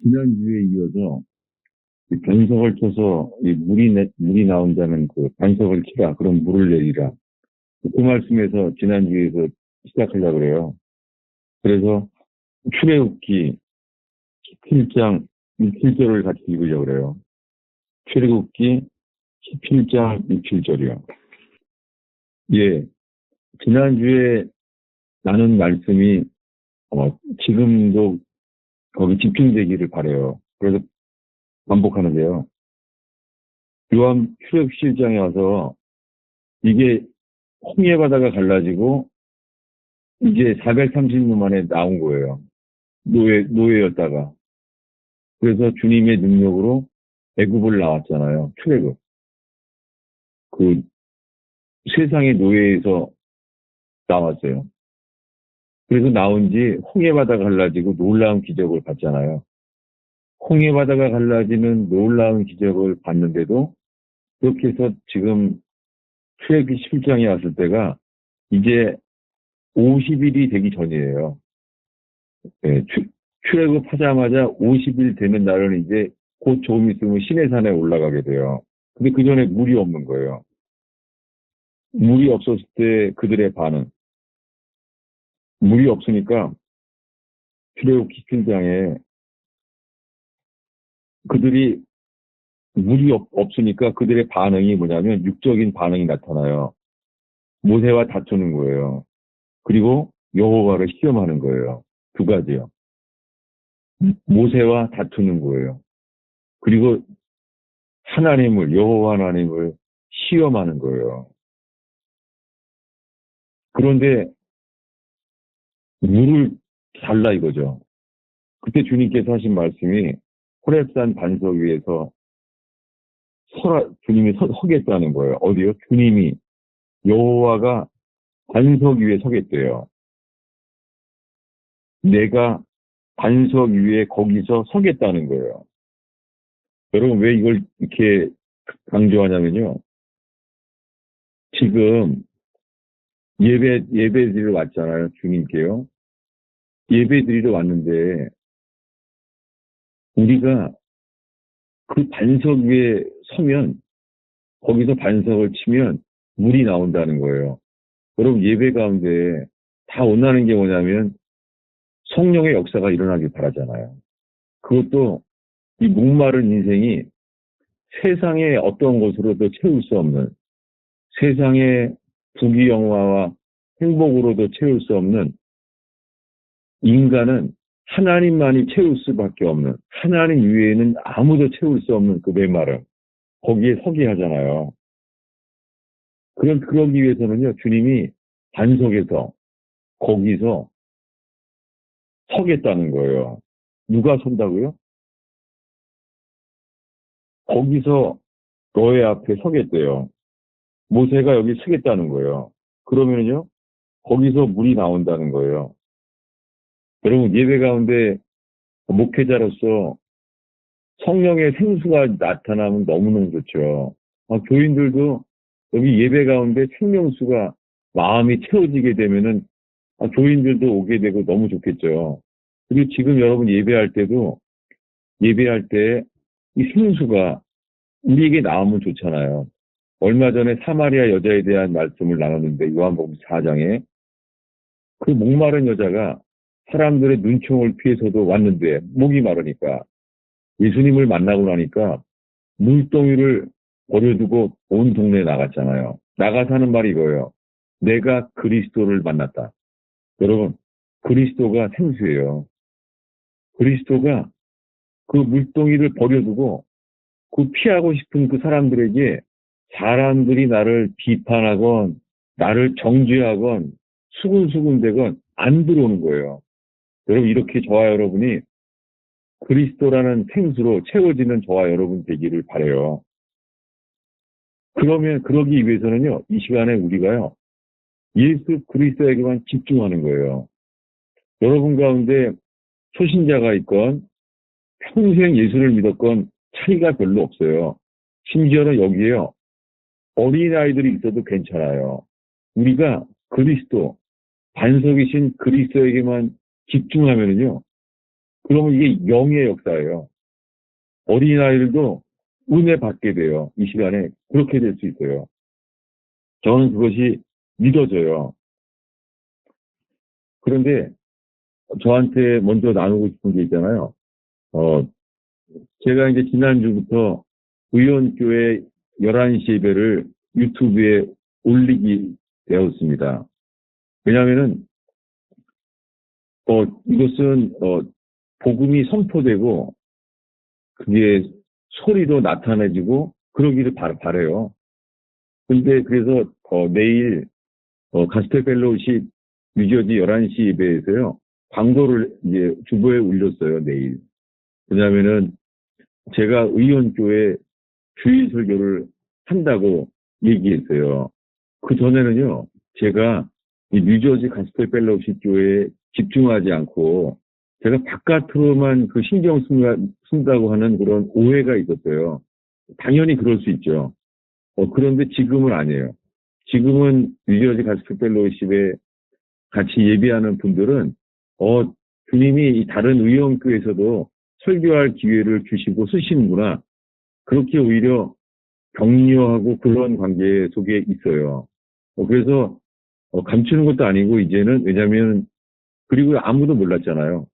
지난주에 이어서 이 반석을 쳐서 물이 나온다는 그 반석을 치라. 그럼 물을 내리라. 그 말씀에서 지난주에서 시작하려고 그래요. 그래서 출애굽기 17장 7절을 같이 읽으려고 그래요. 출애굽기 17장 7절이요. 예. 지난주에 나눈 말씀이 지금도 거기 집중되기를 바라요. 그래서 반복하는데요. 요한 출애굽 17장에 와서 이게 홍해 바다가 갈라지고 이제 430년 만에 나온 거예요. 노예였다가. 그래서 주님의 능력으로 애굽을 나왔잖아요. 출애굽. 그 세상의 노예에서 나왔어요. 그래서 나온 지 홍해 바다가 갈라지고 놀라운 기적을 봤잖아요. 홍해 바다가 갈라지는 놀라운 기적을 봤는데도 그렇게 해서 지금 출애굽 17장에 왔을 때가 이제 50일이 되기 전이에요. 네, 출애굽하자마자 50일 되는 날은 이제 곧 조금 있으면 시내산에 올라가게 돼요. 근데 그 전에 물이 없는 거예요. 물이 없었을 때 그들의 반응. 물이 없으니까 출애굽 17장에 그들이 물이 없으니까 그들의 반응이 뭐냐면 육적인 반응이 나타나요. 모세와 다투는 거예요. 그리고 여호와를 시험하는 거예요. 두 가지요. 모세와 다투는 거예요. 그리고 여호와 하나님을 시험하는 거예요. 그런데 물을 달라 이거죠. 그때 주님께서 하신 말씀이 호렙산 반석 위에서 주님이 서겠다는 거예요. 어디요? 주님이 여호와가 반석 위에 서겠대요. 내가 반석 위에 거기서 서겠다는 거예요. 여러분 왜 이걸 이렇게 강조하냐면요. 지금 예배 드리러 왔잖아요. 주님께요. 예배 드리러 왔는데 우리가 그 반석 위에 서면 거기서 반석을 치면 물이 나온다는 거예요. 여러분 예배 가운데 다 원하는 게 뭐냐면 성령의 역사가 일어나길 바라잖아요. 그것도 이 목마른 인생이 세상의 어떤 것으로도 채울 수 없는 세상의 부귀영화와 행복으로도 채울 수 없는 인간은 하나님만이 채울 수밖에 없는 하나님 이외에는 아무도 채울 수 없는 그 메마름 거기에 서게 하잖아요. 그러기 위해서는요 주님이 반석에서 거기서 서겠다는 거예요. 누가 선다고요? 거기서 너의 앞에 서겠대요. 모세가 여기 서겠다는 거예요. 그러면요 거기서 물이 나온다는 거예요. 여러분 예배 가운데 목회자로서 성령의 생수가 나타나면 너무너무 좋죠. 교인들도 여기 예배 가운데 생명수가 마음이 채워지게 되면은 교인들도 오게 되고 너무 좋겠죠. 그리고 지금 여러분 예배할 때도 예배할 때 이 생수가 우리에게 나오면 좋잖아요. 얼마 전에 사마리아 여자에 대한 말씀을 나눴는데 요한복음 4장에 그 목마른 여자가 사람들의 눈총을 피해서도 왔는데 목이 마르니까 예수님을 만나고 나니까 물동이를 버려두고 온 동네에 나갔잖아요. 나가서 하는 말이 이거예요. 내가 그리스도를 만났다. 여러분 그리스도가 생수예요. 그리스도가 그 물동이를 버려두고 그 피하고 싶은 그 사람들에게 사람들이 나를 비판하건 나를 정죄하건 수군수군대건 안 들어오는 거예요. 여러분 이렇게 저와 여러분이 그리스도라는 생수로 채워지는 저와 여러분 되기를 바라요. 그러기 위해서는요 이 시간에 우리가요 예수 그리스도에게만 집중하는 거예요. 여러분 가운데 초신자가 있건 평생 예수를 믿었건 차이가 별로 없어요. 심지어는 여기에요. 어린아이들이 있어도 괜찮아요. 우리가 그리스도, 반석이신 그리스도에게만 집중하면요. 그러면 이게 영의 역사예요. 어린아이들도 은혜 받게 돼요. 이 시간에 그렇게 될 수 있어요. 저는 그것이 믿어져요. 그런데 저한테 먼저 나누고 싶은 게 있잖아요. 어, 제가 이제 지난주부터 의원교회 11시 예배를 유튜브에 올리게 되었습니다. 왜냐하면은, 이것은, 복음이 선포되고, 그게 소리로 나타내지고, 그러기를 바래요. 근데 그래서, 내일, 가스펠 펠로우십 뉴저지 11시 예배에서요, 광고를 이제 주보에 올렸어요, 내일. 왜냐면은, 제가 의원교회 주일 설교를 한다고 얘기했어요. 그 전에는요, 제가 이 뉴저지 가스펠 펠로우십 교회에 집중하지 않고, 제가 바깥으로만 그 신경 쓴다고 하는 그런 오해가 있었어요. 당연히 그럴 수 있죠. 그런데 지금은 아니에요. 지금은 뉴저지 가스펠 펠로우십에 같이 예배하는 분들은, 주님이 다른 의원교회에서도 설교할 기회를 주시고 쓰시는구나. 그렇게 오히려 격려하고 그런 관계 속에 있어요. 그래서 감추는 것도 아니고 이제는 왜냐하면 그리고 아무도 몰랐잖아요.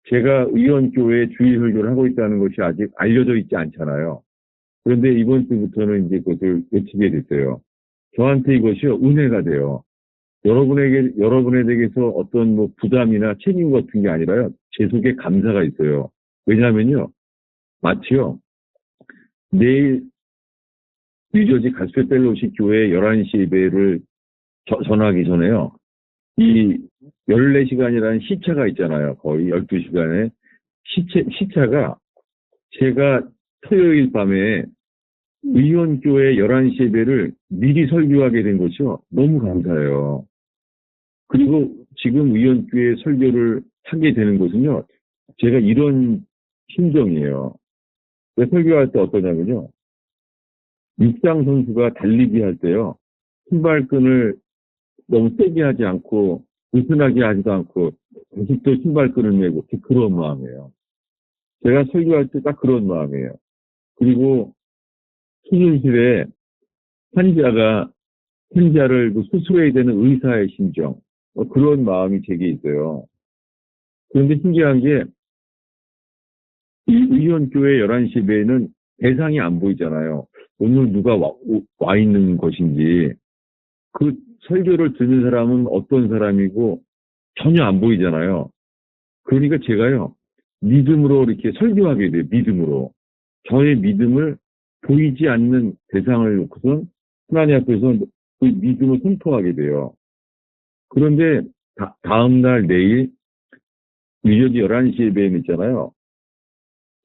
제가 의원교회 주일 설교를 하고 있다는 것이 아직 알려져 있지 않잖아요. 그런데 이번 주부터는 이제 그것을 외치게 됐어요. 저한테 이것이 은혜가 돼요. 여러분에게서 어떤 뭐 부담이나 책임 같은 게 아니라요. 제 속에 감사가 있어요. 왜냐하면요. 마치요. 내일 뉴저지 가스펠 펠로우십 교회 11시 예배를 전하기 전에요. 이 14시간이라는 시차가 있잖아요. 거의 12시간의 시차가 제가 토요일 밤에 의원교회 11시 예배를 미리 설교하게 된 것이요. 너무 감사해요. 그리고 지금 의원교회 설교를 하게 되는 것은요. 제가 이런 심정이에요. 설교할 때 어떠냐면요. 육상 선수가 달리기 할 때요. 신발끈을 너무 세게 하지 않고 느슨하게 하지도 않고 계속 또 신발끈을 메고 그런 마음이에요. 제가 설교할 때 딱 그런 마음이에요. 그리고 수술실에 환자를 수술해야 되는 의사의 심정 그런 마음이 제게 있어요. 그런데 신기한 게 이 의원교회 11시 예배에는 대상이 안 보이잖아요. 오늘 누가 와 있는 것인지 그 설교를 듣는 사람은 어떤 사람이고 전혀 안 보이잖아요. 그러니까 제가요, 믿음으로 이렇게 설교하게 돼요, 믿음으로. 저의 믿음을 보이지 않는 대상을 놓고선 하나님 앞에서 그 믿음을 선포하게 돼요. 그런데 다음날 내일 뉴저지 11시 예배에 있잖아요.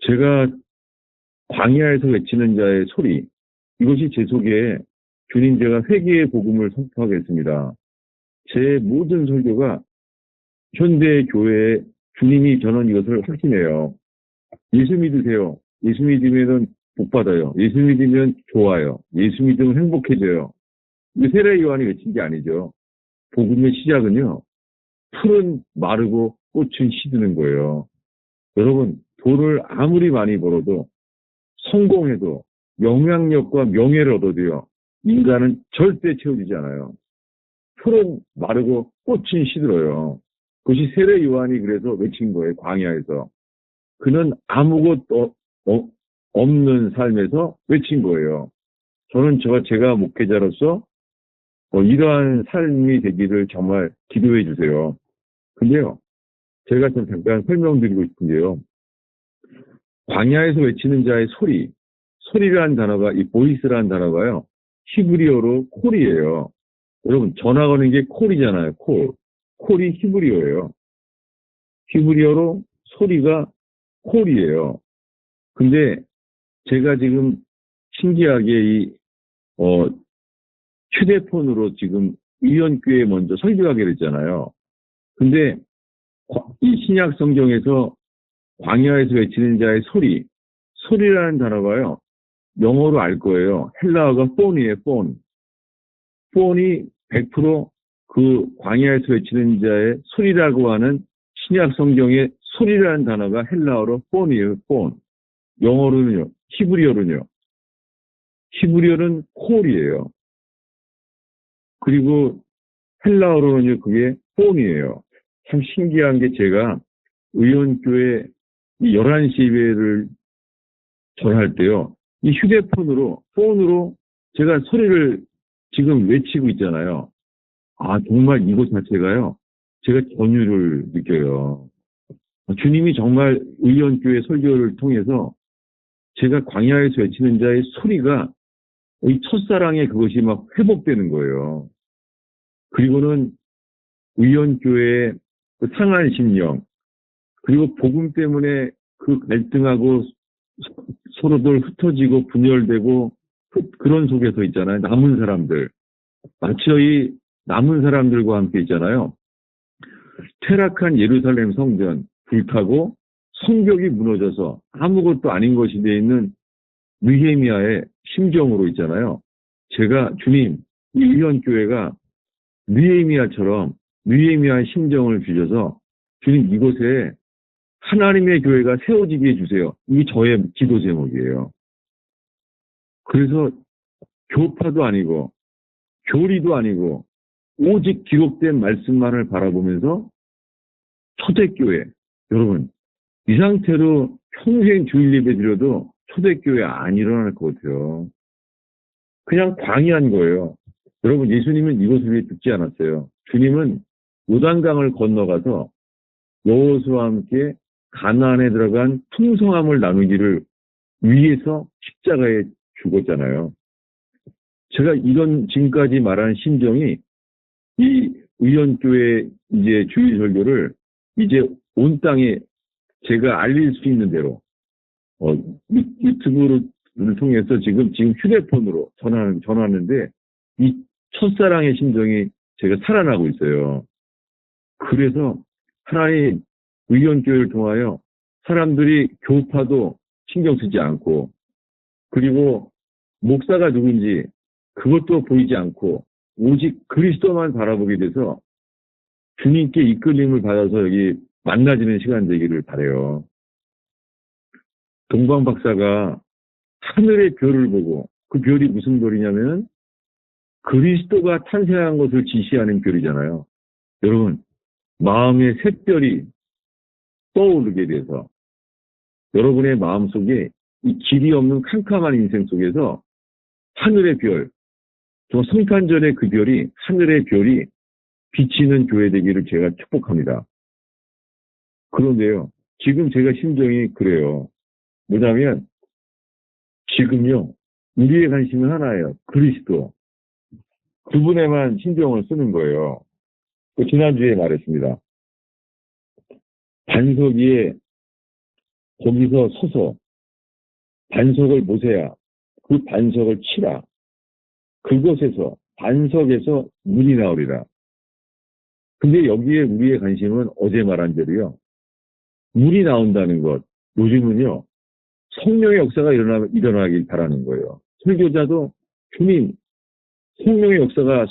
제가 광야에서 외치는 자의 소리, 이것이 제 속에 주님 제가 회개의 복음을 선포하겠습니다. 제 모든 설교가 현대 교회에 주님이 저는 이것을 확신해요. 예수 믿으세요. 예수 믿으면 복 받아요. 예수 믿으면 좋아요. 예수 믿으면 행복해져요. 이게 세례 요한이 외친 게 아니죠. 복음의 시작은요. 풀은 마르고 꽃은 시드는 거예요. 여러분 돈을 아무리 많이 벌어도 성공해도 영향력과 명예를 얻어도요. 인간은 절대 채워지지 않아요. 풀은 마르고 꽃은 시들어요. 그것이 세례 요한이 그래서 외친 거예요. 광야에서. 그는 아무것도 없는 삶에서 외친 거예요. 저는 제가 목회자로서 이러한 삶이 되기를 정말 기도해 주세요. 근데요. 제가 좀 잠깐 설명드리고 싶은 게요. 광야에서 외치는 자의 소리라는 단어가 이 보이스라는 단어가요. 히브리어로 콜이에요. 여러분 전화 거는 게 콜이잖아요. 콜이 히브리어예요. 히브리어로 소리가 콜이에요. 근데 제가 지금 신기하게 휴대폰으로 지금 의원교회에 먼저 설교하게 됐잖아요. 근데 이 신약 성경에서 광야에서 외치는 자의 소리라는 단어가요. 영어로 알 거예요. 헬라어가 폰이에요. 폰이 100% 그 광야에서 외치는 자의 소리라고 하는 신약 성경의 소리라는 단어가 헬라어로 폰이에요, 폰. 영어로는요, 히브리어는 콜이에요. 그리고 헬라어로는요, 그게 폰이에요. 참 신기한 게 제가 의원교회 11시 예배를 전할 때요, 이 휴대폰으로, 폰으로 제가 소리를 지금 외치고 있잖아요. 아, 정말 이곳 자체가요, 제가 전율을 느껴요. 주님이 정말 의원교회 설교를 통해서 제가 광야에서 외치는 자의 소리가 이 첫사랑의 그것이 막 회복되는 거예요. 그리고는 의원교회의 그 상한 심령, 그리고 복음 때문에 그 갈등하고 서로들 흩어지고 분열되고 그런 속에서 있잖아요. 남은 사람들. 마치 이 남은 사람들과 함께 있잖아요. 퇴락한 예루살렘 성전 불타고 성벽이 무너져서 아무것도 아닌 것이 되어 있는 느헤미야의 심정으로 있잖아요. 제가 주님, 이 의원교회가 느헤미야처럼 느헤미야의 심정을 주셔서 주님 이곳에 하나님의 교회가 세워지게 해주세요. 이게 저의 기도 제목이에요. 그래서 교파도 아니고 교리도 아니고 오직 기록된 말씀만을 바라보면서 초대교회, 여러분 이 상태로 평생 주일 예배 드려도 초대교회 안 일어날 것 같아요. 그냥 광야한 거예요. 여러분 예수님은 이것을 듣지 않았어요. 주님은 요단강을 건너가서 여호수아와 함께 가나안에 들어간 풍성함을 나누기를 위해서 십자가에 죽었잖아요. 제가 이런 지금까지 말한 심정이 이 의원교회 이제 주일 설교를 이제 온 땅에 제가 알릴 수 있는 대로 유튜브를 통해서 지금 휴대폰으로 전하는데 이 첫사랑의 심정이 제가 살아나고 있어요. 그래서 하나님 의원교회를 통하여 사람들이 교파도 신경 쓰지 않고 그리고 목사가 누군지 그것도 보이지 않고 오직 그리스도만 바라보게 돼서 주님께 이끌림을 받아서 여기 만나지는 시간 되기를 바라요. 동방 박사가 하늘의 별을 보고 그 별이 무슨 별이냐면 그리스도가 탄생한 것을 지시하는 별이잖아요. 여러분 마음의 샛별이 떠오르게 돼서 여러분의 마음속에 이 길이 없는 캄캄한 인생 속에서 하늘의 별, 저 성탄절의 그 별이 하늘의 별이 비치는 교회 되기를 제가 축복합니다. 그런데요, 지금 제가 심정이 그래요. 뭐냐면 지금요, 우리의 관심은 하나예요. 그리스도. 그분에만 신경을 쓰는 거예요. 지난주에 말했습니다. 반석 위에 거기서 서서 반석을 보세요. 그 반석을 치라. 그곳에서 반석에서 물이 나오리라. 근데 여기에 우리의 관심은 어제 말한 대로요. 물이 나온다는 것. 요즘은요. 성령의 역사가 일어나길 바라는 거예요. 설교자도 주님 성령의 역사가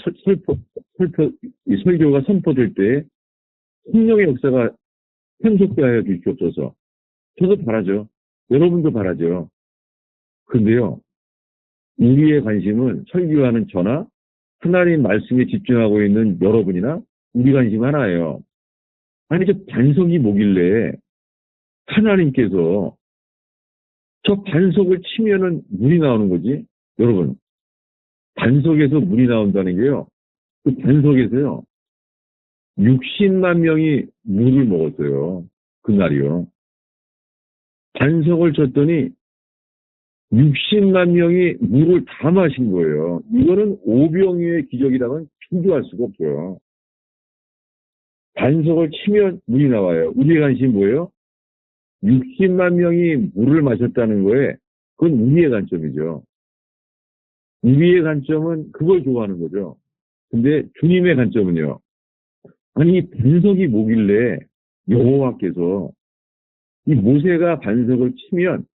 이 설교가 선포될 때 성령의 역사가 현속되어 주시옵소서. 저도 바라죠. 여러분도 바라죠. 근데요. 우리의 관심은 설교하는 저나 하나님 말씀에 집중하고 있는 여러분이나 우리 관심 하나예요. 아니 저 반석이 뭐길래 하나님께서 저 반석을 치면은 물이 나오는 거지? 여러분 반석에서 물이 나온다는 게요. 그 반석에서요. 60만 명이 물을 먹었어요. 그날이요. 반석을 쳤더니 60만 명이 물을 다 마신 거예요. 이거는 오병이어의 기적이라고는 비교할 수가 없어요. 반석을 치면 물이 나와요. 우리의 관심이 뭐예요? 60만 명이 물을 마셨다는 거에 그건 우리의 관점이죠. 우리의 관점은 그걸 좋아하는 거죠. 근데 주님의 관점은요. 아니 이 반석이 뭐길래 여호와께서 이 모세가 반석을 치면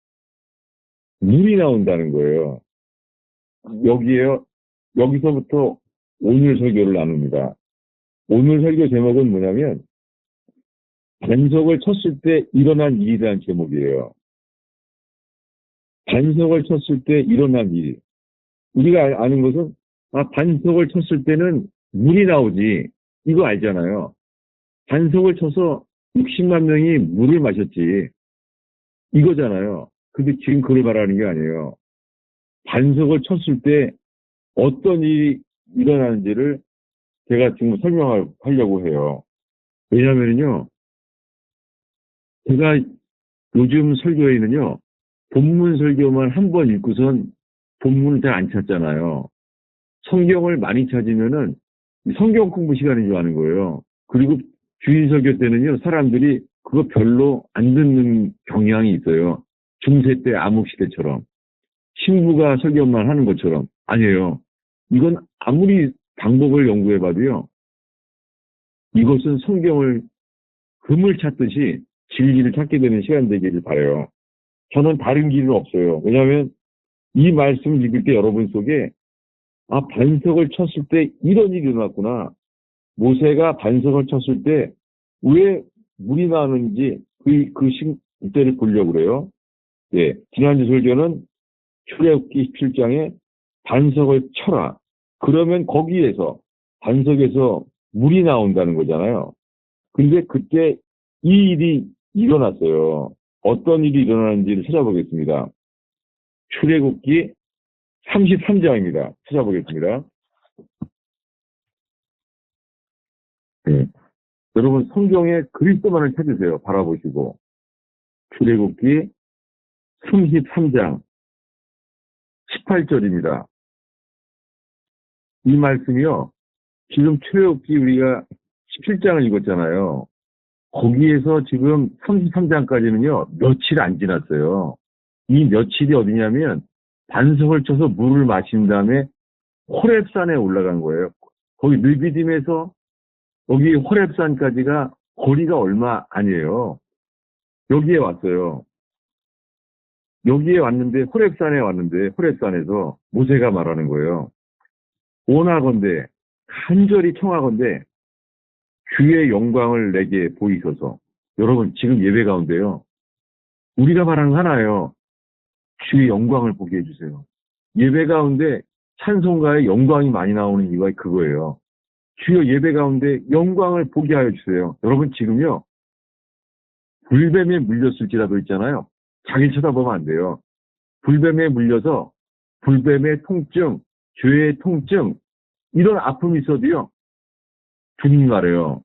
물이 나온다는 거예요. 여기서부터 오늘 설교를 나눕니다. 오늘 설교 제목은 뭐냐면 반석을 쳤을 때 일어난 일에 대한 제목이에요. 반석을 쳤을 때 일어난 일. 우리가 아는 것은, 반석을 쳤을 때는 물이 나오지. 이거 알잖아요. 반석을 쳐서 60만 명이 물을 마셨지. 이거잖아요. 근데 지금 그걸 말하는 게 아니에요. 반석을 쳤을 때 어떤 일이 일어나는지를 제가 지금 설명하려고 해요. 왜냐면요, 제가 요즘 설교에는요, 본문 설교만 한 번 읽고선 본문을 잘 안 찾잖아요. 성경을 많이 찾으면은 성경 공부 시간인 줄 아는 거예요. 그리고 주일 설교 때는요, 사람들이 그거 별로 안 듣는 경향이 있어요. 중세 때 암흑시대처럼. 신부가 설교만 하는 것처럼. 아니에요. 이건 아무리 방법을 연구해봐도요, 이것은 성경을 금을 찾듯이 진리를 찾게 되는 시간 되기를 바라요. 저는 다른 길은 없어요. 왜냐하면 이 말씀을 읽을 때 여러분 속에 반석을 쳤을 때 이런 일이 일어났구나. 모세가 반석을 쳤을 때 왜 물이 나는지 그때를 보려고 그래요. 예, 지난주 설교는 출애굽기 17장에 반석을 쳐라. 그러면 거기에서 반석에서 물이 나온다는 거잖아요. 근데 그때 이 일이 일어났어요. 어떤 일이 일어나는지를 찾아보겠습니다. 출애굽기 33장입니다. 찾아보겠습니다. 네. 여러분 성경에 그리스도만을 찾으세요. 바라보시고. 출애굽기 33장 18절입니다. 이 말씀이요. 지금 출애굽기 우리가 17장을 읽었잖아요. 거기에서 지금 33장까지는요. 며칠 안 지났어요. 이 며칠이 어디냐면 반석을 쳐서 물을 마신 다음에 호렙산에 올라간 거예요. 거기 느비딤에서 여기 호렙산까지가 거리가 얼마 아니에요. 여기에 왔어요. 여기에 왔는데 호렙산에 왔는데 호렙산에서 모세가 말하는 거예요. 원하건대 간절히 청하건대 주의 영광을 내게 보이소서. 여러분 지금 예배 가운데요. 우리가 말하는 거 하나예요. 주의 영광을 보게 해주세요. 예배 가운데 찬송가에 영광이 많이 나오는 이유가 그거예요. 주여 예배 가운데 영광을 보게 하여 주세요. 여러분 지금요. 불뱀에 물렸을지라도 있잖아요. 자기 쳐다보면 안 돼요. 불뱀에 물려서 불뱀의 통증, 죄의 통증 이런 아픔이 있어도요. 주님이 말해요.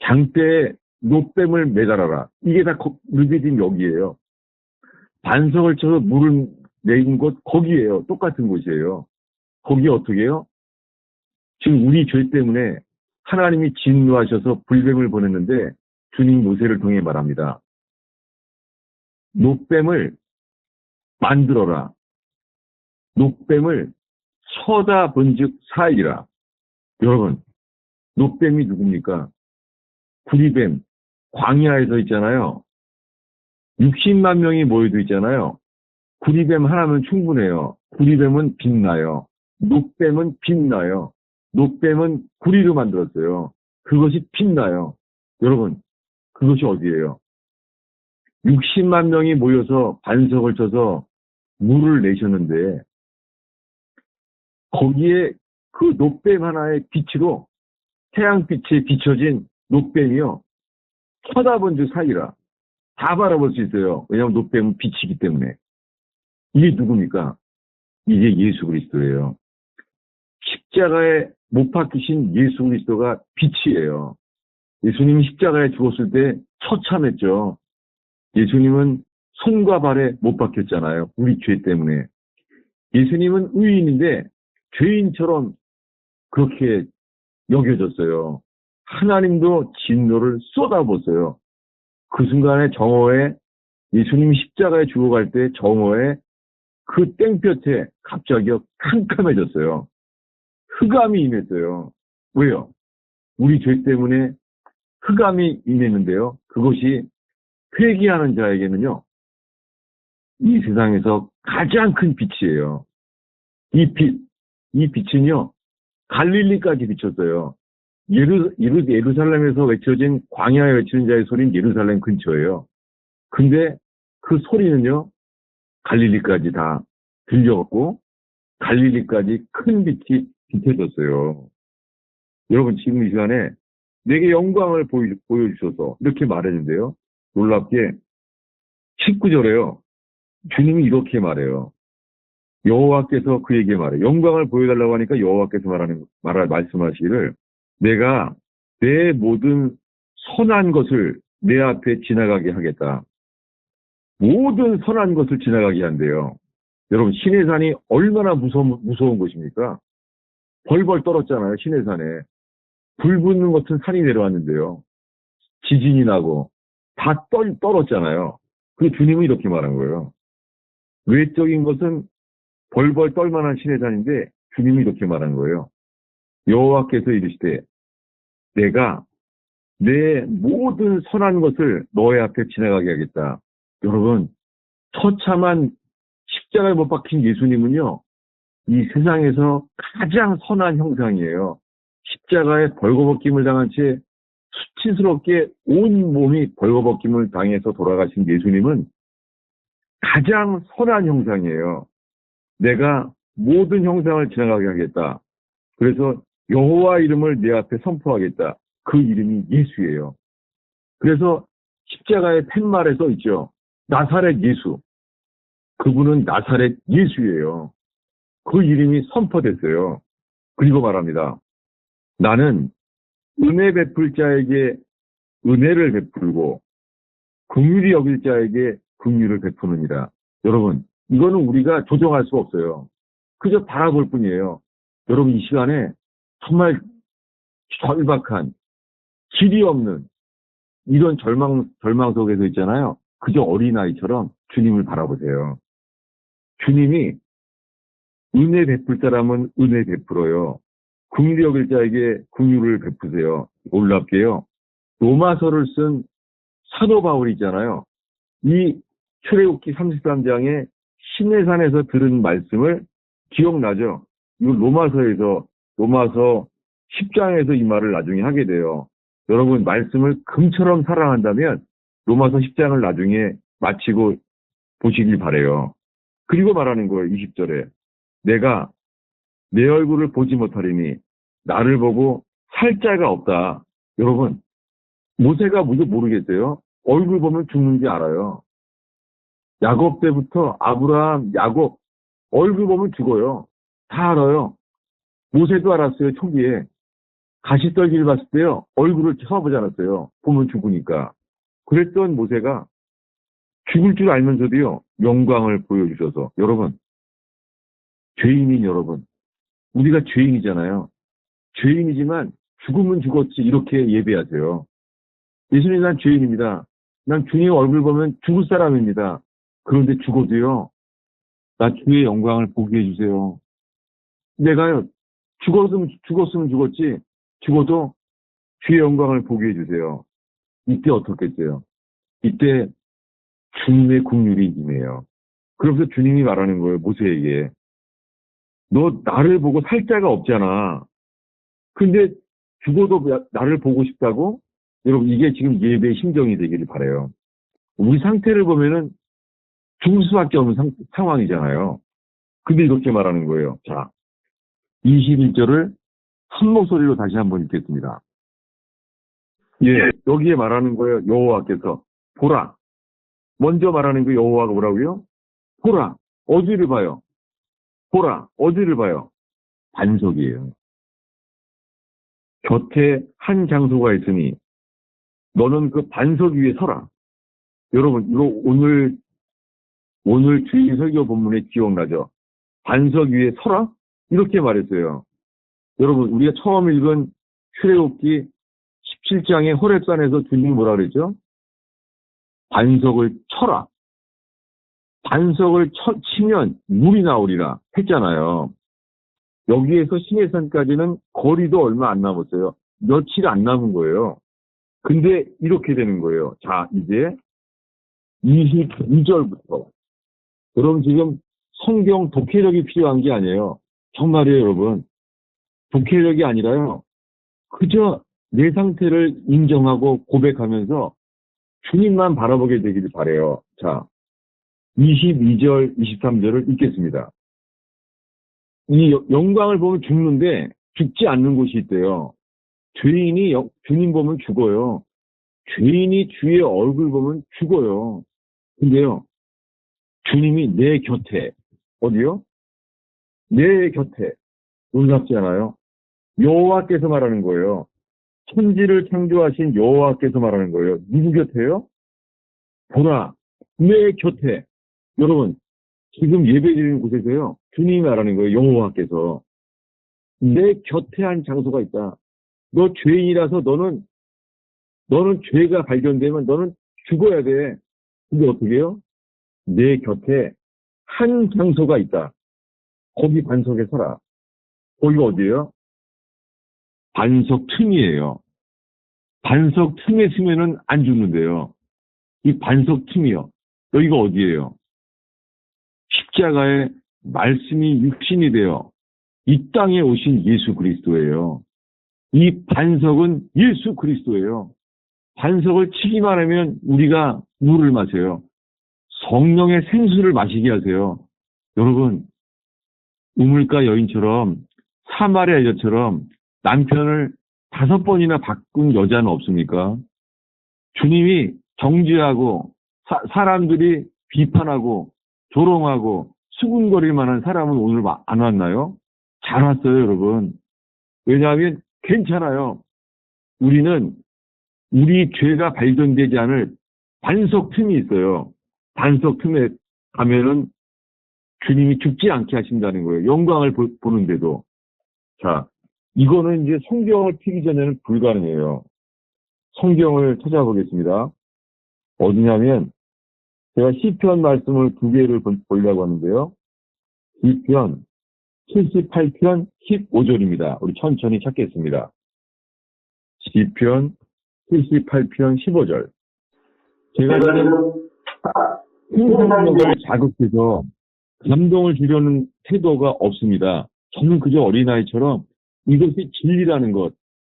장대에 노뱀을 매달아라. 이게 다 느비딤 여기예요. 반석을 쳐서 물을 내린 곳 거기예요. 똑같은 곳이에요. 거기 어떻게 해요? 지금 우리 죄 때문에 하나님이 진노하셔서 불뱀을 보냈는데 주님 모세를 통해 말합니다. 노뱀을 만들어라. 노뱀을 쳐다본즉 살리라. 여러분, 노뱀이 누굽니까? 구리뱀, 광야에서 있잖아요. 60만 명이 모여도 있잖아요. 구리뱀 하나면 충분해요. 구리뱀은 빛나요. 노뱀은 빛나요. 노뱀은 구리로 만들었어요. 그것이 빛나요. 여러분, 그것이 어디예요? 60만 명이 모여서 반석을 쳐서 물을 내셨는데 거기에 그 노뱀 하나의 빛으로 태양빛에 비춰진 노뱀이요. 쳐다본 줄 사이라. 다 바라볼 수 있어요. 왜냐하면 노뱀은 빛이기 때문에. 이게 누굽니까? 이게 예수 그리스도예요. 십자가에 못 박히신 예수 그리스도가 빛이에요. 예수님이 십자가에 죽었을 때 처참했죠. 예수님은 손과 발에 못 박혔잖아요. 우리 죄 때문에. 예수님은 의인인데 죄인처럼 그렇게 여겨졌어요. 하나님도 진노를 쏟아붓어요. 그 순간에 정오에 예수님 십자가에 죽어갈 때 정오에 그 땡볕에 갑자기 캄캄해졌어요. 흑암이 임했어요. 왜요? 우리 죄 때문에 흑암이 임했는데요. 그것이 회개하는 자에게는요. 이 세상에서 가장 큰 빛이에요. 이 빛은요. 갈릴리까지 비쳤어요. 예루살렘에서 외쳐진 광야에 외치는 자의 소리는 예루살렘 근처예요. 근데 그 소리는요, 갈릴리까지 다 들려왔고, 갈릴리까지 큰 빛이 비춰졌어요. 여러분, 지금 이 시간에 내게 영광을 보여주셔서 이렇게 말했는데요. 놀랍게 19절에요. 주님이 이렇게 말해요. 여호와께서 그에게 말해요. 영광을 보여달라고 하니까 여호와께서 말씀하시기를 내가 내 모든 선한 것을 내 앞에 지나가게 하겠다. 모든 선한 것을 지나가게 한대요. 여러분, 시내산이 얼마나 무서운 곳입니까? 벌벌 떨었잖아요, 시내산에. 불 붙는 같은 산이 내려왔는데요. 지진이 나고 다 떨었잖아요. 그 주님은 이렇게 말한 거예요. 외적인 것은 벌벌 떨만한 시내산인데 주님이 이렇게 말한 거예요. 여호와께서 이르시되 내가 내 모든 선한 것을 너의 앞에 지나가게 하겠다. 여러분, 처참한 십자가에 못 박힌 예수님은요, 이 세상에서 가장 선한 형상이에요. 십자가에 벌거벗김을 당한 채 수치스럽게 온 몸이 벌거벗김을 당해서 돌아가신 예수님은 가장 선한 형상이에요. 내가 모든 형상을 지나가게 하겠다. 그래서 여호와 이름을 내 앞에 선포하겠다. 그 이름이 예수예요. 그래서 십자가의 팻말에 써 있죠. 나사렛 예수. 그분은 나사렛 예수예요. 그 이름이 선포됐어요. 그리고 말합니다. 나는 은혜 베풀 자에게 은혜를 베풀고 긍휼히 여길 자에게 긍휼을 베푸느니라. 여러분, 이거는 우리가 조정할 수 없어요. 그저 바라볼 뿐이에요. 여러분, 이 시간에 정말 절박한, 길이 없는 이런 절망 속에서 있잖아요. 그저 어린아이처럼 주님을 바라보세요. 주님이 은혜 베풀 사람은 은혜 베풀어요. 긍휼히 여길 자에게 긍휼을 베푸세요. 놀랍게요. 로마서를 쓴 사도 바울이 있잖아요. 이 출애굽기 33장에 시내산에서 들은 말씀을 기억나죠? 이 로마서 10장에서 이 말을 나중에 하게 돼요. 여러분, 말씀을 금처럼 사랑한다면 로마서 10장을 나중에 마치고 보시길 바래요. 그리고 말하는 거예요. 20절에 내가 내 얼굴을 보지 못하리니 나를 보고 살 자가 없다. 여러분, 모세가 모르겠어요. 얼굴 보면 죽는지 알아요. 야곱 때부터 아브라함, 야곱 얼굴 보면 죽어요. 다 알아요. 모세도 알았어요. 초기에 가시떨기를 봤을 때요. 얼굴을 쳐다보지 않았어요. 보면 죽으니까. 그랬던 모세가 죽을 줄 알면서도요. 영광을 보여주셔서. 여러분, 죄인인 여러분, 우리가 죄인이잖아요. 죄인이지만 죽으면 죽었지 이렇게 예배하세요. 예수님, 난 죄인입니다. 난 주님 얼굴 보면 죽을 사람입니다. 그런데 죽어도요. 나 주의 영광을 보게 해주세요. 내가요. 죽었으면 죽었지. 죽어도 주의 영광을 보게 해주세요. 이때 어떻겠어요? 이때 주님의 긍휼이 임해요. 그러면서 주님이 말하는 거예요. 모세에게. 너 나를 보고 살 자가 없잖아. 근데 죽어도 나를 보고 싶다고? 여러분, 이게 지금 예배의 심정이 되기를 바라요. 우리 상태를 보면은 죽을 수밖에 없는 상황이잖아요. 근데 이렇게 말하는 거예요. 자, 21절을 한 목소리로 다시 한번 읽겠습니다. 예, 여기에 말하는 거예요. 여호와께서 보라. 먼저 말하는 거 여호와가 뭐라고요? 보라. 어디를 봐요? 보라. 어디를 봐요? 반석이에요. 곁에 한 장소가 있으니 너는 그 반석 위에 서라. 여러분, 이거 오늘 주일 설교 본문에 기억나죠? 반석 위에 서라? 이렇게 말했어요. 여러분, 우리가 처음 읽은 출애굽기 17장의 호렙산에서 주님이 뭐라 그랬죠? 반석을 쳐라. 반석을 치면 물이 나오리라 했잖아요. 여기에서 시내산까지는 거리도 얼마 안 남았어요. 며칠 안 남은 거예요. 근데 이렇게 되는 거예요. 자, 이제 22절부터. 그럼 지금 성경 독해력이 필요한 게 아니에요. 정말이에요, 여러분. 독해력이 아니라요. 그저 내 상태를 인정하고 고백하면서 주님만 바라보게 되기를 바래요. 자, 22절, 23절을 읽겠습니다. 이 영광을 보면 죽는데 죽지 않는 곳이 있대요. 죄인이 주님 보면 죽어요. 죄인이 주의 얼굴 보면 죽어요. 근데요, 주님이 내 곁에, 어디요? 내 곁에. 놀랍지 않아요? 여호와께서 말하는 거예요. 천지를 창조하신 여호와께서 말하는 거예요. 누구 곁에요? 보라, 내 곁에. 여러분, 지금 예배드리는 곳에서요, 주님이 말하는 거예요. 여호와께서. 내 곁에 한 장소가 있다. 너 죄인이라서 너는 죄가 발견되면 너는 죽어야 돼. 근데 어떻게 해요? 내 곁에 한 장소가 있다. 거기 반석에 서라. 거기가 어디예요? 반석 틈이에요. 반석 틈에 서면은 안 죽는데요. 이 반석 틈이요. 여기가 어디예요? 십자가의 말씀이 육신이 되어 이 땅에 오신 예수 그리스도예요. 이 반석은 예수 그리스도예요. 반석을 치기만 하면 우리가 물을 마셔요. 성령의 생수를 마시게 하세요. 여러분, 우물가 여인처럼 사마리아 여자처럼 남편을 5번이나 바꾼 여자는 없습니까? 주님이 정죄하고 사람들이 비판하고 조롱하고 수군거릴 만한 사람은 오늘 안 왔나요? 잘 왔어요, 여러분. 왜냐하면 괜찮아요. 우리는 우리 죄가 발견되지 않을 반석 틈이 있어요. 반석 틈에 가면은 주님이 죽지 않게 하신다는 거예요. 영광을 보는데도. 자, 이거는 이제 성경을 피기 전에는 불가능해요. 성경을 찾아보겠습니다. 어디냐면 제가 시편 말씀을 2개를 보려고 하는데요. 시편 78편 15절입니다. 우리 천천히 찾겠습니다. 시편 78편 15절. 제가 지금 생산력을 자극해서 감동을 주려는 태도가 없습니다. 저는 그저 어린아이처럼 이것이 진리라는 것,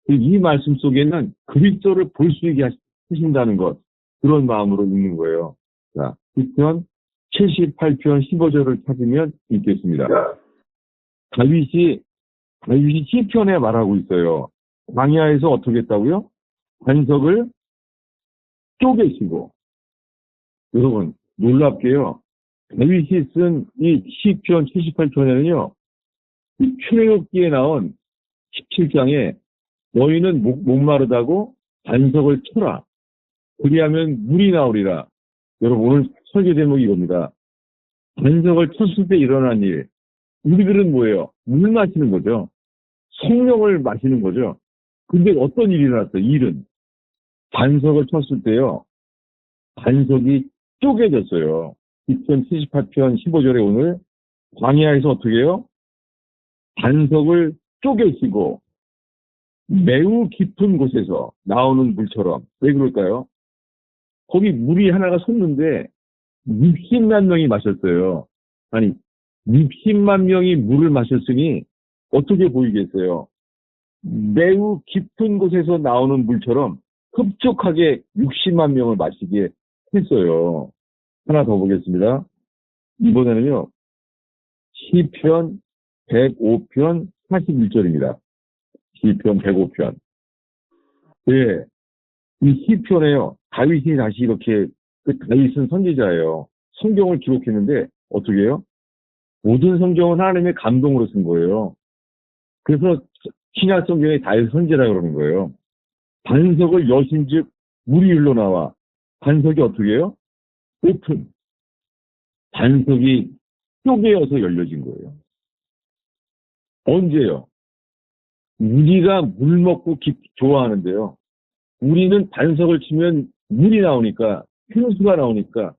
이 말씀 속에는 그리스도를 볼 수 있게 하신다는 것, 그런 마음으로 읽는 거예요. 자, 시편 78편 15절을 찾으면 읽겠습니다. 다윗이 시편에 말하고 있어요. 광야에서 어떻게 했다고요? 반석을 쪼개시고. 여러분, 놀랍게요. 다윗이 쓴 이 시편 78편에는요, 출애굽기에 나온 17장에 너희는 목마르다고 반석을 쳐라. 그리하면 물이 나오리라. 여러분, 오늘 설교 제목이 이겁니다. 반석을 쳤을 때 일어난 일. 우리들은 뭐예요? 물 마시는 거죠. 성령을 마시는 거죠. 근데 어떤 일이 일어났어요? 일은. 반석을 쳤을 때요. 반석이 쪼개졌어요. 2078편 15절에 오늘 광야에서 어떻게 해요? 반석을 쪼개시고 매우 깊은 곳에서 나오는 물처럼. 왜 그럴까요? 거기 물이 하나가 솟는데 60만 명이 마셨어요. 아니, 60만 명이 물을 마셨으니 어떻게 보이겠어요? 매우 깊은 곳에서 나오는 물처럼 흡족하게 60만 명을 마시게 했어요. 하나 더 보겠습니다. 이번에는요. 시편 105편 41절입니다. 시편 105편. 예. 이 시편에요. 다윗이 다시 이렇게, 다윗은 선지자예요. 성경을 기록했는데, 어떻게 해요? 모든 성경은 하나님의 감동으로 쓴 거예요. 그래서 신약 성경에 다윗 선지자라고 그러는 거예요. 반석을 여신즉 물이 흘러나와. 반석이 어떻게 해요? 오픈. 반석이 쪼개어서 열려진 거예요. 언제요? 우리가 물 먹고 좋아하는데요. 우리는 반석을 치면 물이 나오니까, 생수가 나오니까,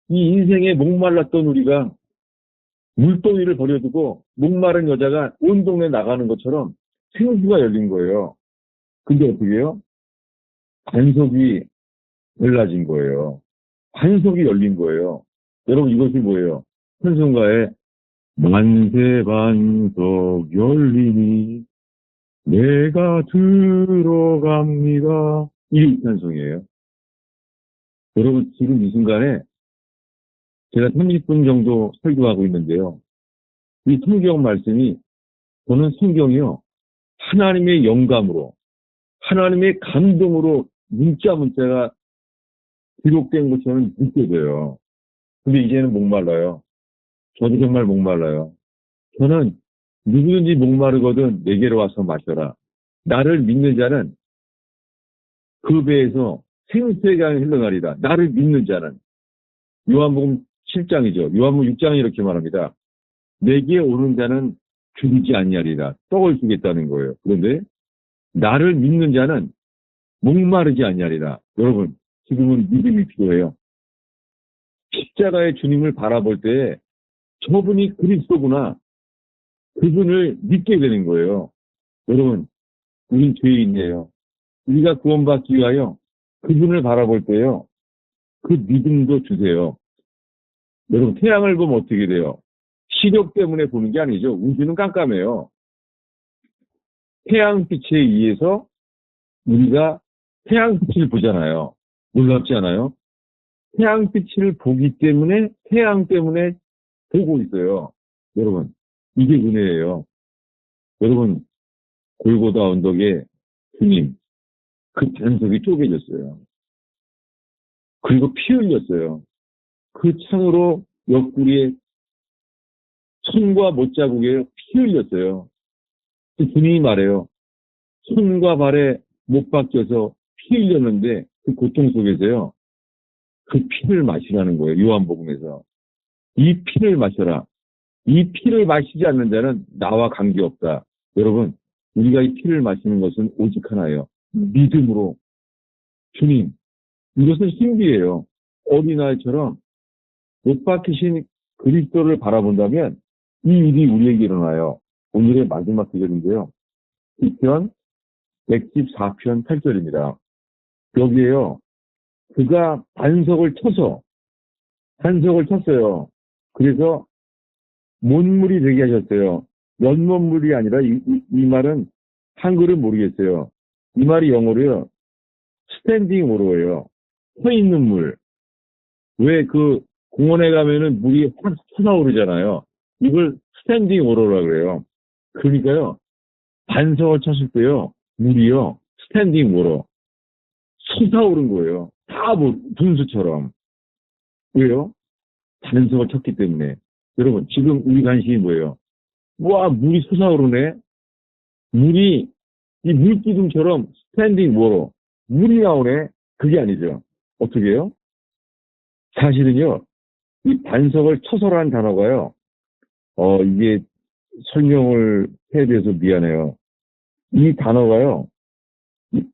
이 인생에 목말랐던 우리가 물동이를 버려두고 목마른 여자가 온 동네 나가는 것처럼 생수가 열린 거예요. 근데 어떻게 해요? 반석이 열라진 거예요. 반석이 열린 거예요. 여러분, 이것이 뭐예요? 찬송가에 만세 반석 열리니 내가 들어갑니다. 이 찬송이에요. 여러분, 지금 이 순간에 제가 30분 정도 설교하고 있는데요. 이 성경 말씀이, 저는 성경이요, 하나님의 영감으로, 하나님의 감동으로 문자가 기록된 것처럼 느껴져요. 근데 이제는 목말라요. 저도 정말 목말라요. 저는 누구든지 목마르거든 내게로 와서 마셔라. 나를 믿는 자는 그 배에서 생수의 강이 흘러가리라. 나를 믿는 자는. 요한복음 7장이죠. 요한복음 6장이 이렇게 말합니다. 내게 오는 자는 죽지 아니하리라. 떡을 주겠다는 거예요. 그런데 나를 믿는 자는 목마르지 아니하리라. 여러분, 지금은 믿음이 필요해요. 십자가의 주님을 바라볼 때 저분이 그리스도구나. 그분을 믿게 되는 거예요. 여러분, 우린 죄인이에요. 우리가 구원받기 위하여 그분을 바라볼 때요. 그 믿음도 주세요. 여러분, 태양을 보면 어떻게 돼요? 시력 때문에 보는 게 아니죠. 우주는 깜깜해요. 태양빛에 의해서 우리가 태양빛을 보잖아요. 놀랍지 않아요? 태양빛을 보기 때문에 태양 때문에 보고 있어요. 여러분, 이게 은혜예요. 여러분, 골고다 언덕에 주님, 그 반석이 쪼개졌어요. 그리고 피 흘렸어요. 그 창으로 옆구리에 손과 못자국에 피 흘렸어요. 주님이 말해요. 손과 발에 못 박혀서 피 흘렸는데 그 고통 속에서요. 그 피를 마시라는 거예요. 요한복음에서. 이 피를 마셔라. 이 피를 마시지 않는 자는 나와 관계없다. 여러분, 우리가 이 피를 마시는 것은 오직 하나예요. 믿음으로. 주님, 이것은 신비예요. 어린아이처럼 못 박히신 그리스도를 바라본다면 이 일이 우리에게 일어나요. 오늘의 마지막 구절인데요. 시편 114편 8절입니다. 여기에요. 그가 반석을 쳤어요. 그래서 못물이 되게 하셨어요. 연못물이 아니라 이 말은 한글은 모르겠어요. 이 말이 영어로요. 스탠딩 오로예요. 서 있는 물. 왜 그 공원에 가면은 물이 확 솟아오르잖아요. 이걸 스탠딩 오로라 그래요. 그러니까요. 반석을 쳤을 때요. 물이요. 스탠딩 오로. 솟아오른 거예요. 다 뭐 분수처럼. 왜요? 반석을 쳤기 때문에. 여러분, 지금 우리 관심이 뭐예요? 와, 물이 솟아오르네? 물이, 이 물기둥처럼 스탠딩 워로. 물이 나오네? 그게 아니죠. 어떻게 해요? 사실은요, 이 반석을 쳐서라는 단어가요, 이게 설명을 해야 돼서 미안해요. 이 단어가요,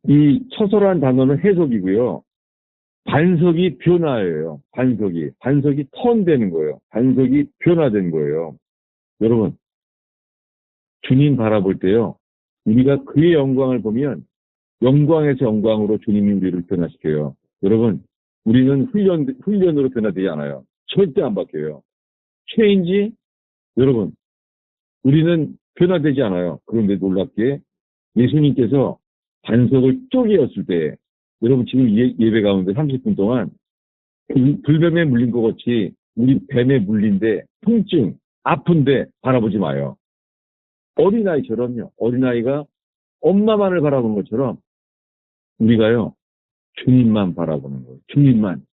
이 처서라는 단어는 해석이고요. 반석이 변화예요. 반석이 턴되는 거예요. 반석이 변화된 거예요. 여러분, 주님 바라볼 때요. 우리가 그의 영광을 보면 영광에서 영광으로 주님이 우리를 변화시켜요. 여러분, 우리는 훈련으로 변화되지 않아요. 절대 안 바뀌어요. 체인지, 여러분, 우리는 변화되지 않아요. 그런데 놀랍게 예수님께서 반석을 쪼개었을 때, 여러분 지금 예배 가운데 30분 동안 불뱀에 물린 것 같이 우리 뱀에 물린데 통증, 아픈데 바라보지 마요. 어린아이처럼요. 어린아이가 엄마만을 바라보는 것처럼 우리가요. 주님만 바라보는 거예요. 주님만.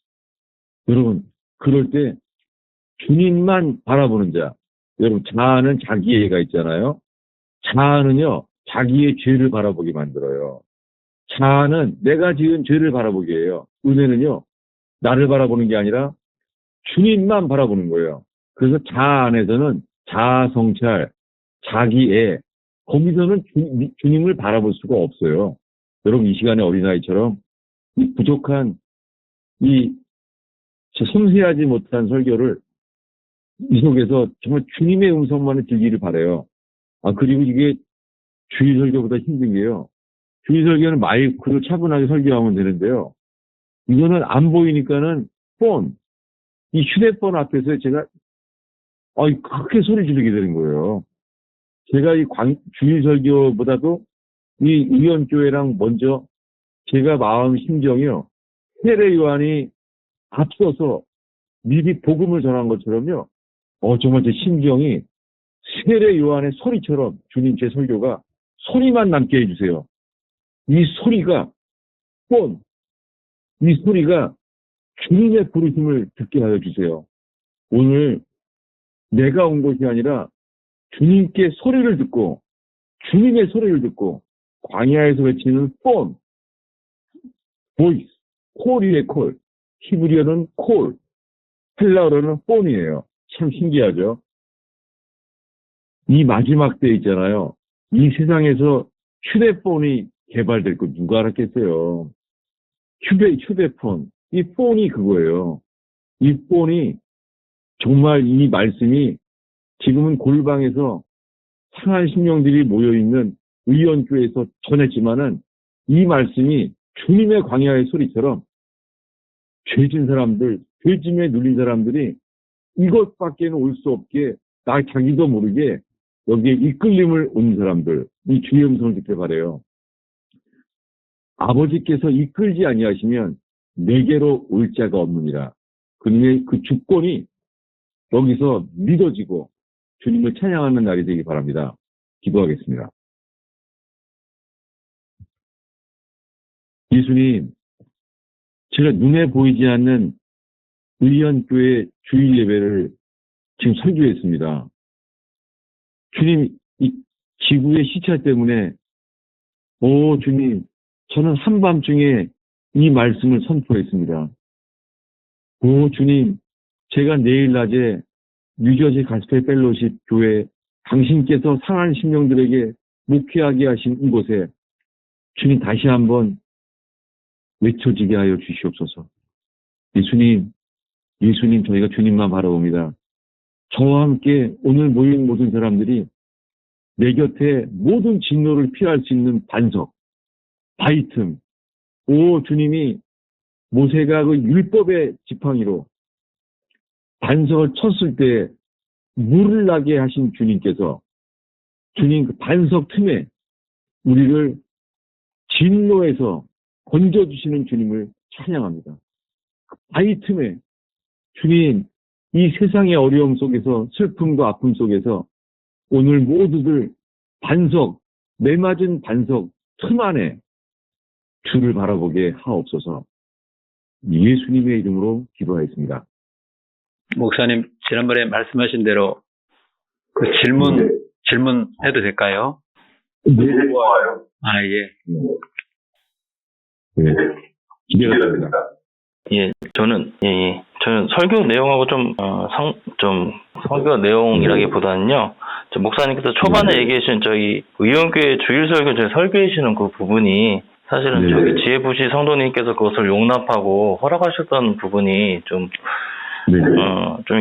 여러분, 그럴 때 주님만 바라보는 자. 여러분, 자아는 자기애가 있잖아요. 자아는요. 자기의 죄를 바라보게 만들어요. 자아는 내가 지은 죄를 바라보게 해요. 은혜는요. 나를 바라보는 게 아니라 주님만 바라보는 거예요. 그래서 자아 안에서는 자아 성찰, 자기애, 거기서는 주님을 바라볼 수가 없어요. 여러분 이 시간에 어린아이처럼 이 부족한 이 섬세하지 못한 설교를 이 속에서 정말 주님의 음성만을 들기를 바라요. 그리고 이게 주일 설교보다 힘든 게요. 주일 설교는 마이크로 차분하게 설교하면 되는데요. 이거는 안 보이니까는 이 휴대폰 앞에서 제가 그렇게 소리 지르게 되는 거예요. 제가 이 주일 설교보다도 이 의원교회랑 먼저 제가 마음 심정이요. 세례 요한이 앞서서 미리 복음을 전한 것처럼요. 정말 제 심정이 세례 요한의 소리처럼 주님 제 설교가 소리만 남게 해주세요. 이 소리가 이 소리가 주님의 부르심을 듣게 하여 주세요. 오늘 내가 온 것이 아니라 주님께 소리를 듣고 주님의 소리를 듣고 광야에서 외치는 보이스, 콜이에요, 콜. 히브리어는 콜, 헬라어로는 폰이에요. 참 신기하죠? 이 마지막 때 있잖아요. 이 세상에서 휴대폰이 개발될 거 누가 알았겠어요? 휴대폰. 이 폰이 그거예요. 이 폰이 정말 이 말씀이 지금은 골방에서 상한 심령들이 모여있는 의원교회에서 전했지만은 이 말씀이 주님의 광야의 소리처럼 죄진 사람들, 죄짐에 눌린 사람들이 이것밖에는 올 수 없게 자기도 모르게 여기에 이끌림을 온 사람들, 이 주의 음성을 듣게 바래요. 아버지께서 이끌지 아니하시면 내게로 올 자가 없느니라. 그님의 그 주권이 여기서 믿어지고 주님을 찬양하는 날이 되기 바랍니다. 기도하겠습니다. 예수님, 제가 눈에 보이지 않는 의원교회 주일 예배를 지금 설교했습니다. 주님, 이 지구의 시차 때문에 주님, 저는 한밤중에 이 말씀을 선포했습니다. 주님, 제가 내일 낮에 뉴저지 가스펠 펠로십 교회 당신께서 상한 심령들에게 목회하게 하신 이곳에 주님 다시 한번 외쳐지게 하여 주시옵소서. 예수님 저희가 주님만 바라봅니다. 저와 함께 오늘 모인 모든 사람들이 내 곁에 모든 진노를 피할 수 있는 반석, 바위틈, 주님이 모세가 그 율법의 지팡이로 반석을 쳤을 때 물을 나게 하신 주님께서 주님 그 반석 틈에 우리를 진노에서 건져주시는 주님을 찬양합니다. 바위 틈에 주님 이 세상의 어려움 속에서 슬픔과 아픔 속에서 오늘 모두들 매맞은 반석 틈 안에 주를 바라보게 하옵소서. 예수님의 이름으로 기도하였습니다. 목사님, 지난번에 말씀하신 대로 그 질문해도 될까요? 네, 좋아요. 예. 네, 기대가 됩니다. 저는 설교 내용하고 좀 설교 내용이라기보다는요, 목사님께서 초반에 얘기하신 저희 의원교회 주일 설교 설교하시는 그 부분이 사실은 저기 지혜부시 성도님께서 그것을 용납하고 허락하셨던 부분이 좀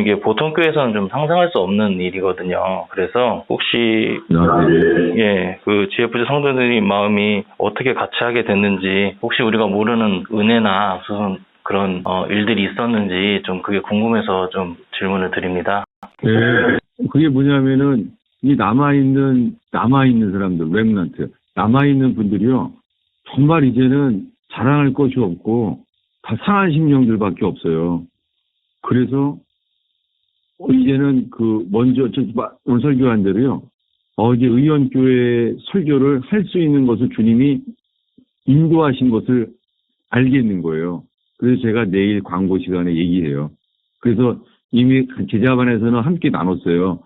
이게 보통 교회에서는 좀 상상할 수 없는 일이거든요. 그래서 혹시 그 지혜부시 성도님 마음이 어떻게 같이 하게 됐는지, 혹시 우리가 모르는 은혜나 무슨 그런 일들이 있었는지 좀 그게 궁금해서 좀 질문을 드립니다. 네, 그게 뭐냐면은 이 남아있는 사람들, 렘넌트, 남아있는 분들이요, 정말 이제는 자랑할 것이 없고 다 상한 심령들밖에 없어요. 그래서 이제는 먼저 오늘 설교한 대로요, 이제 의원교회 설교를 할 수 있는 것을 주님이 인도하신 것을 알겠는 거예요. 그래서 제가 내일 광고 시간에 얘기해요. 그래서 이미 제자반에서는 함께 나눴어요.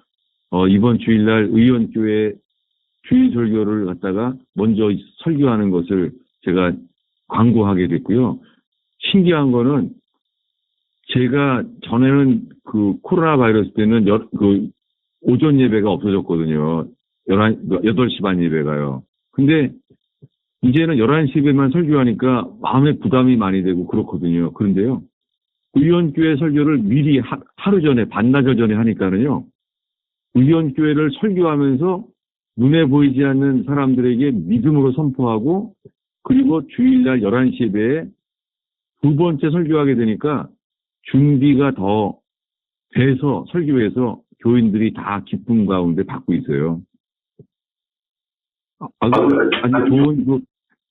이번 주일날 의원교회 주일 설교를 갖다가 먼저 설교하는 것을 제가 광고하게 됐고요. 신기한 거는 제가 전에는 코로나 바이러스 때는 오전 예배가 없어졌거든요. 8시 반 예배가요. 근데 이제는 11시 예배만 설교하니까 마음에 부담이 많이 되고 그렇거든요. 그런데요, 의원교회 설교를 미리 하루 전에, 반나절 전에 하니까는요, 의원교회를 설교하면서 눈에 보이지 않는 사람들에게 믿음으로 선포하고, 그리고 주일날 11시 예배에 두 번째 설교하게 되니까 준비가 더 돼서 설교에서 교인들이 다 기쁨 가운데 받고 있어요. 아주 좋은,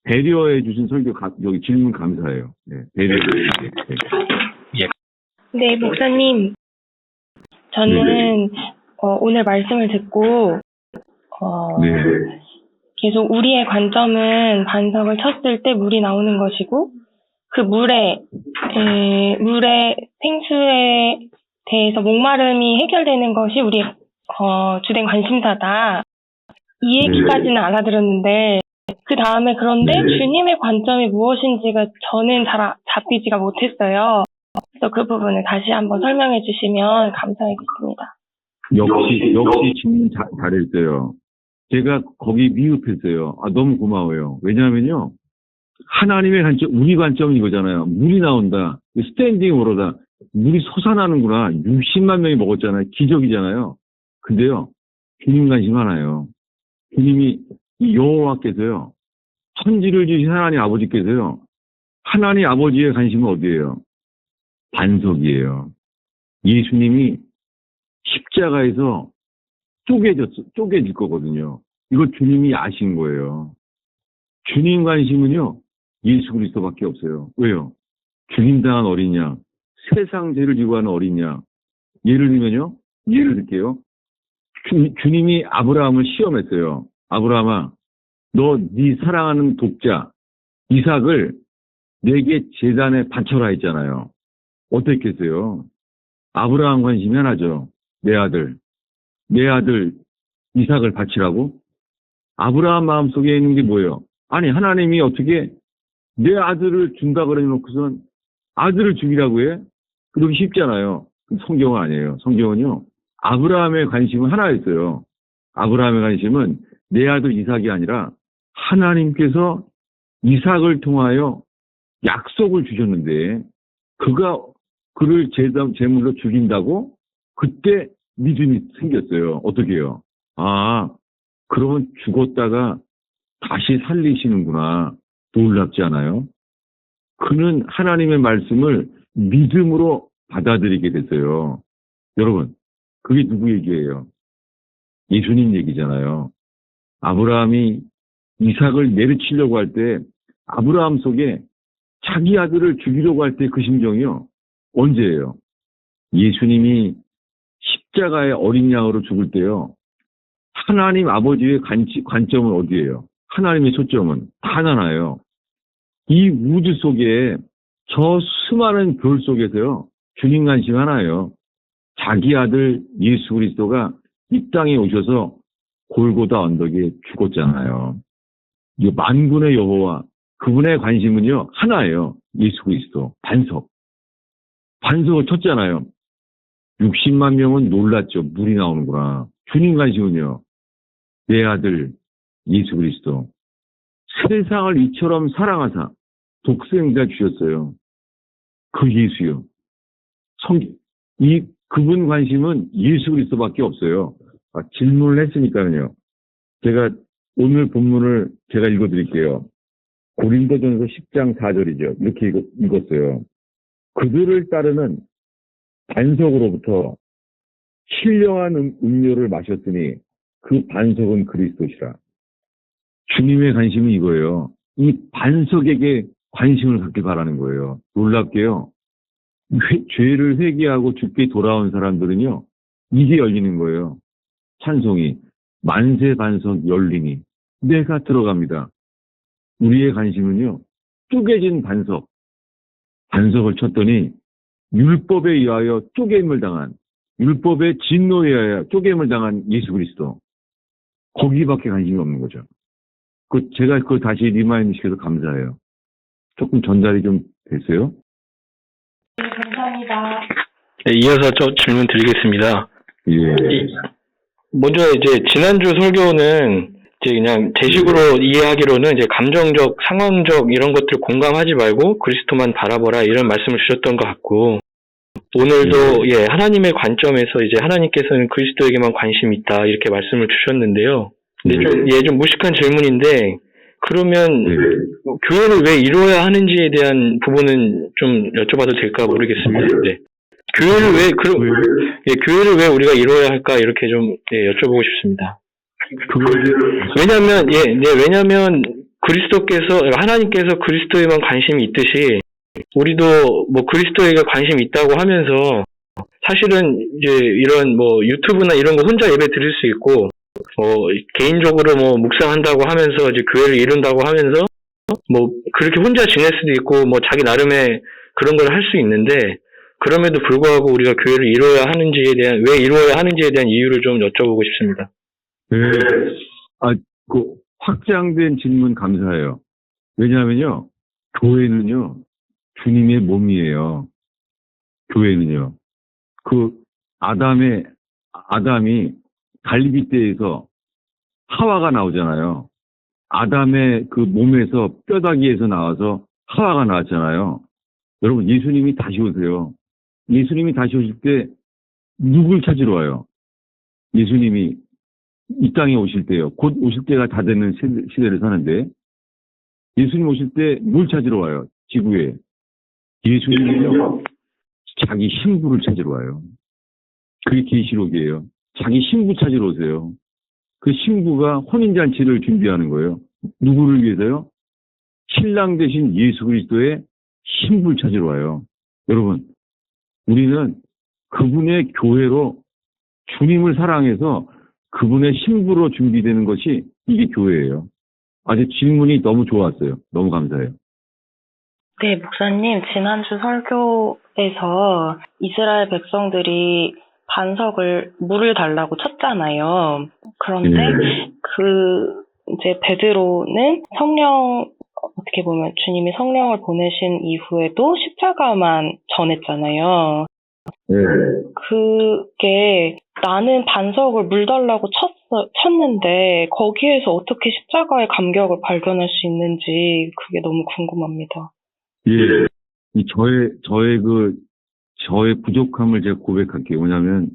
배려해 주신 설교, 여기 질문 감사해요. 네, 배려해 주신. 네. 네, 목사님. 저는 오늘 말씀을 듣고 네. 계속 우리의 관점은 반석을 쳤을 때 물이 나오는 것이고 그 물의 생수에 대해서 목마름이 해결되는 것이 우리의 주된 관심사다. 이 얘기까지는 알아들었는데 그 다음에 그런데 주님의 관점이 무엇인지가 저는 잘 잡히지가 못했어요. 그래서 그 부분을 다시 한번 설명해 주시면 감사하겠습니다. 역시 질문 잘했어요. 제가 거기 미흡했어요. 너무 고마워요. 왜냐하면요, 하나님의 관점, 우리 관점은 이거잖아요. 물이 나온다. 스탠딩 오로다. 물이 솟아나는구나. 60만 명이 먹었잖아요. 기적이잖아요. 근데요, 주님 관심 하나요. 주님이 여호와께서요, 천지를 지으신 하나님 아버지께서요, 하나님 아버지의 관심은 어디예요? 반석이에요. 예수님이 십자가에서 쪼개질 거거든요. 이거 주님이 아신 거예요. 주님 관심은요, 예수 그리스도밖에 없어요. 왜요? 주님 당한 어린 양, 세상 죄를 지고 하는 어린 양. 예를 들게요. 주님이 아브라함을 시험했어요. 아브라함아, 너 네 사랑하는 독자 이삭을 내게 제단에 바쳐라 했잖아요. 어떻겠어요? 아브라함 관심이 하나죠. 내 아들 이삭을 바치라고? 아브라함 마음속에 있는 게 뭐예요? 아니, 하나님이 어떻게 내 아들을 준다 그래 놓고선 아들을 죽이라고 해? 그러기 쉽잖아요. 성경은 아니에요. 성경은요, 아브라함의 관심은 하나였어요. 아브라함의 관심은 내 아들 이삭이 아니라 하나님께서 이삭을 통하여 약속을 주셨는데 그를 제물로 죽인다고? 그때 믿음이 생겼어요. 어떻게 해요? 그러면 죽었다가 다시 살리시는구나. 놀랍지 않아요? 그는 하나님의 말씀을 믿음으로 받아들이게 됐어요. 여러분, 그게 누구 얘기예요? 예수님 얘기잖아요. 아브라함이 이삭을 내려치려고 할 때 아브라함 속에 자기 아들을 죽이려고 할 때 그 심정이요. 언제예요? 예수님이 십자가의 어린 양으로 죽을 때요. 하나님 아버지의 관점은 어디예요? 하나님의 초점은 하나나요. 이 우주 속에 저 수많은 별 속에서요. 주님 관심 하나예요. 자기 아들 예수 그리스도가 이 땅에 오셔서 골고다 언덕에 죽었잖아요. 이 만군의 여호와, 그분의 관심은요. 하나예요. 예수 그리스도. 반석을 쳤잖아요. 60만 명은 놀랐죠. 물이 나오는구나. 주님 관심은요. 내 아들 예수 그리스도. 세상을 이처럼 사랑하사 독생자 주셨어요. 그 예수요. 그분 관심은 예수 그리스도밖에 없어요. 질문을 했으니까요. 제가 오늘 본문을 제가 읽어드릴게요. 고린도전서 10장 4절이죠. 이렇게 읽었어요. 그들을 따르는 반석으로부터 신령한 음료를 마셨으니 그 반석은 그리스도시라. 주님의 관심은 이거예요. 이 반석에게 관심을 갖길 바라는 거예요. 놀랍게요. 죄를 회개하고 죽게 돌아온 사람들은요. 이게 열리는 거예요. 찬송이 만세 반석 열리니 내가 들어갑니다. 우리의 관심은요. 쪼개진 반석을 쳤더니 율법에 의하여 쪼개임을 당한, 율법의 진노에 의하여 쪼개임을 당한 예수 그리스도. 거기밖에 관심이 없는 거죠. 제가 그걸 다시 리마인드 시켜서 감사해요. 조금 전달이 좀 됐어요? 네, 감사합니다. 네, 이어서 질문 드리겠습니다. 예. 먼저 이제 지난주 설교는 이제 그냥 제 식으로 이해하기로는 이제 감정적, 상황적 이런 것들 공감하지 말고 그리스도만 바라보라 이런 말씀을 주셨던 것 같고, 오늘도 하나님의 관점에서 이제 하나님께서는 그리스도에게만 관심이 있다 이렇게 말씀을 주셨는데요. 근데 좀 무식한 질문인데, 그러면 교회를 왜 이루어야 하는지에 대한 부분은 좀 여쭤봐도 될까 모르겠습니다. 네. 교회를 왜 우리가 이루어야 할까 이렇게 좀 여쭤보고 싶습니다. 왜냐면 하나님께서 그리스도에만 관심이 있듯이 우리도 뭐 그리스도에게 관심이 있다고 하면서 사실은 이제 이런 뭐 유튜브나 이런 거 혼자 예배 드릴 수 있고 개인적으로 뭐 묵상한다고 하면서 이제 교회를 이룬다고 하면서 뭐 그렇게 혼자 지낼 수도 있고 뭐 자기 나름의 그런 걸 할 수 있는데 그럼에도 불구하고 우리가 교회를 왜 이루어야 하는지에 대한 이유를 좀 여쭤보고 싶습니다. 네. 확장된 질문 감사해요. 왜냐하면요, 교회는요, 주님의 몸이에요. 교회는요. 아담이 갈비뼈에서 하와가 나오잖아요. 아담의 그 몸에서 뼈다귀에서 나와서 하와가 나왔잖아요. 여러분, 예수님이 다시 오세요. 예수님이 다시 오실 때 누굴 찾으러 와요? 예수님이 이 땅에 오실 때요. 곧 오실 때가 다 되는 시대를 사는데 예수님 오실 때 뭘 찾으러 와요? 지구에. 예수님은요. 자기 신부를 찾으러 와요. 그게 계시록이에요. 자기 신부 찾으러 오세요. 그 신부가 혼인잔치를 준비하는 거예요. 누구를 위해서요? 신랑 대신 예수 그리스도의 신부를 찾으러 와요. 여러분, 우리는 그분의 교회로 주님을 사랑해서 그분의 신부로 준비되는 것이 이게 교회예요. 아주 질문이 너무 좋았어요. 너무 감사해요. 네, 목사님, 지난주 설교에서 이스라엘 백성들이 물을 달라고 쳤잖아요. 그런데 이제 베드로는 어떻게 보면 주님이 성령을 보내신 이후에도 십자가만 전했잖아요. 네. 그게 나는 반석을 물 달라고 쳤는데 거기에서 어떻게 십자가의 감격을 발견할 수 있는지 그게 너무 궁금합니다. 예. 저의 부족함을 제가 고백할게요. 왜냐면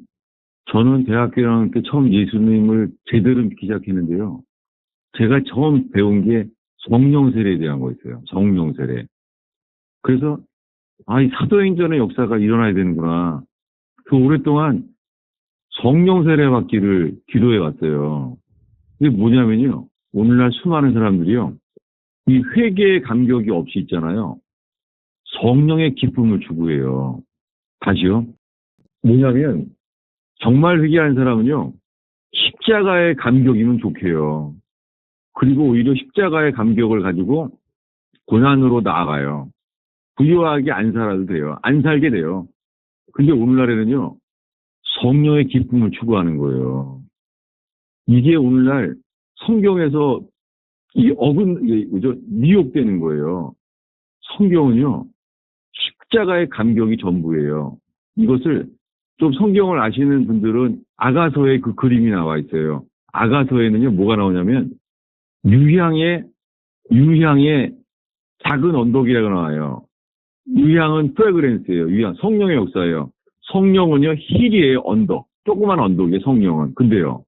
저는 대학교 1학년 때 처음 예수님을 제대로 믿기 시작했는데요. 제가 처음 배운 게 성령 세례에 대한 거였어요. 성령 세례. 그래서 이 사도행전의 역사가 일어나야 되는구나. 오랫동안 성령 세례 받기를 기도해 왔어요. 이게 뭐냐면요. 오늘날 수많은 사람들이요. 이 회개의 감격이 없이 있잖아요. 성령의 기쁨을 추구해요. 다시요. 뭐냐면 정말 회개한 사람은요. 십자가의 감격이면 좋게요. 그리고 오히려 십자가의 감격을 가지고 고난으로 나아가요. 부유하게 안 살아도 돼요. 안 살게 돼요. 근데 오늘날에는요. 성령의 기쁨을 추구하는 거예요. 이게 오늘날 성경에서 미혹되는 거예요. 성경은요. 십자가의 감격이 전부예요. 이것을 좀 성경을 아시는 분들은 아가서에 그 그림이 나와 있어요. 아가서에는요. 뭐가 나오냐면 유향의 작은 언덕이라고 나와요. 유향은 프레그랜스예요. 유향, 성령의 역사예요. 성령은요, 힐이에요, 언덕. 조그만 언덕이에요, 성령은. 근데요,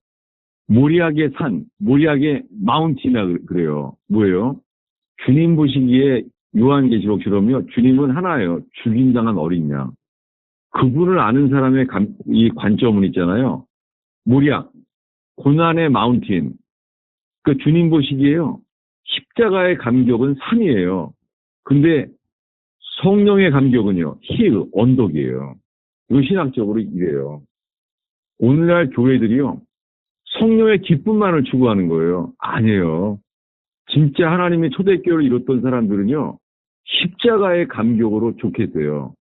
모리아의 산, 모리아의 마운틴이라 그래요. 뭐예요? 주님 보시기에 요한계시록처럼요, 주님은 하나예요. 죽임당한 어린 양. 그분을 아는 사람의 이 관점은 있잖아요. 모리아, 고난의 마운틴. 그 주님 보시기에요, 십자가의 감격은 산이에요. 근데 성령의 감격은요, 힐, 언덕이에요. 이거 신학적으로 이래요. 오늘날 교회들이요, 성령의 기쁨만을 추구하는 거예요. 아니에요. 진짜 하나님의 초대교회를 이뤘던 사람들은요, 십자가의 감격으로 좋겠어요.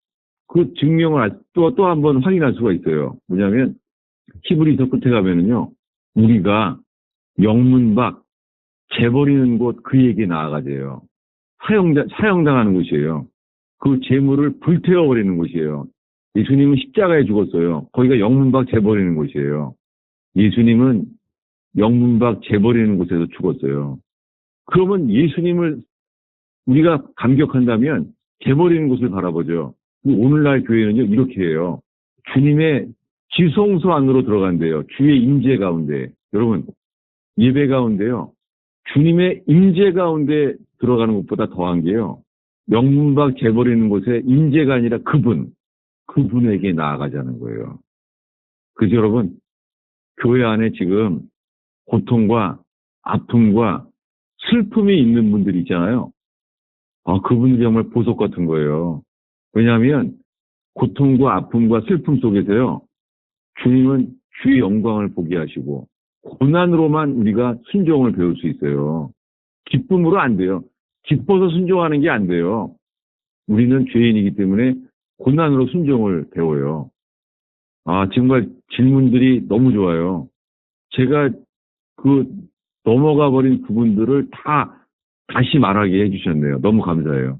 그 증명을 또 한 번 확인할 수가 있어요. 뭐냐면, 히브리서 끝에 가면은요, 우리가 영문 밖 재버리는 곳 그에게 나아가세요. 사형당하는 곳이에요. 그 재물을 불태워버리는 곳이에요. 예수님은 십자가에 죽었어요. 거기가 영문박 재버리는 곳이에요. 예수님은 영문박 재버리는 곳에서 죽었어요. 그러면 예수님을 우리가 감격한다면 재버리는 곳을 바라보죠. 오늘날 교회는요, 이렇게 해요. 주님의 지성소 안으로 들어간대요. 주의 임재 가운데. 여러분, 예배 가운데요. 주님의 임재 가운데 들어가는 것보다 더한 게요. 영문박 재버리는 곳에 임재가 아니라 그분에게 나아가자는 거예요. 그래서 여러분, 교회 안에 지금 고통과 아픔과 슬픔이 있는 분들이 있잖아요. 그분들이 정말 보석 같은 거예요. 왜냐하면 고통과 아픔과 슬픔 속에서요, 주님은 주의 영광을 보게 하시고 고난으로만 우리가 순종을 배울 수 있어요. 기쁨으로 안 돼요. 기뻐서 순종하는 게 안 돼요. 우리는 죄인이기 때문에 고난으로 순종을 배워요. 정말 질문들이 너무 좋아요. 제가 넘어가 버린 부분들을 다시 말하게 해주셨네요. 너무 감사해요.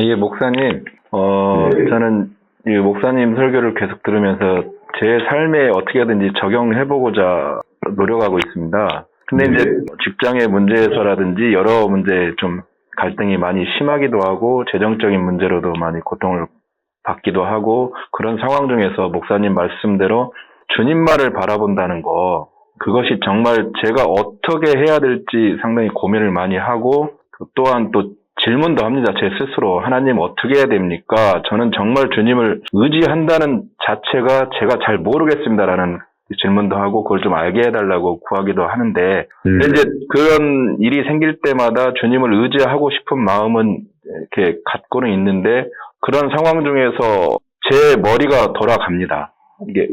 예, 목사님, 네. 저는 이 목사님 설교를 계속 들으면서 제 삶에 어떻게든지 적용해보고자 노력하고 있습니다. 근데 네. 이제 직장의 문제에서라든지 여러 문제에 좀 갈등이 많이 심하기도 하고 재정적인 문제로도 많이 고통을 받기도 하고 그런 상황 중에서 목사님 말씀대로 주님만을 바라본다는 거, 그것이 정말 제가 어떻게 해야 될지 상당히 고민을 많이 하고 또한 또 질문도 합니다. 제 스스로. 하나님 어떻게 해야 됩니까? 저는 정말 주님을 의지한다는 자체가 제가 잘 모르겠습니다라는 질문도 하고 그걸 좀 알게 해달라고 구하기도 하는데 근데 이제 그런 일이 생길 때마다 주님을 의지하고 싶은 마음은 이렇게 갖고는 있는데 그런 상황 중에서 제 머리가 돌아갑니다.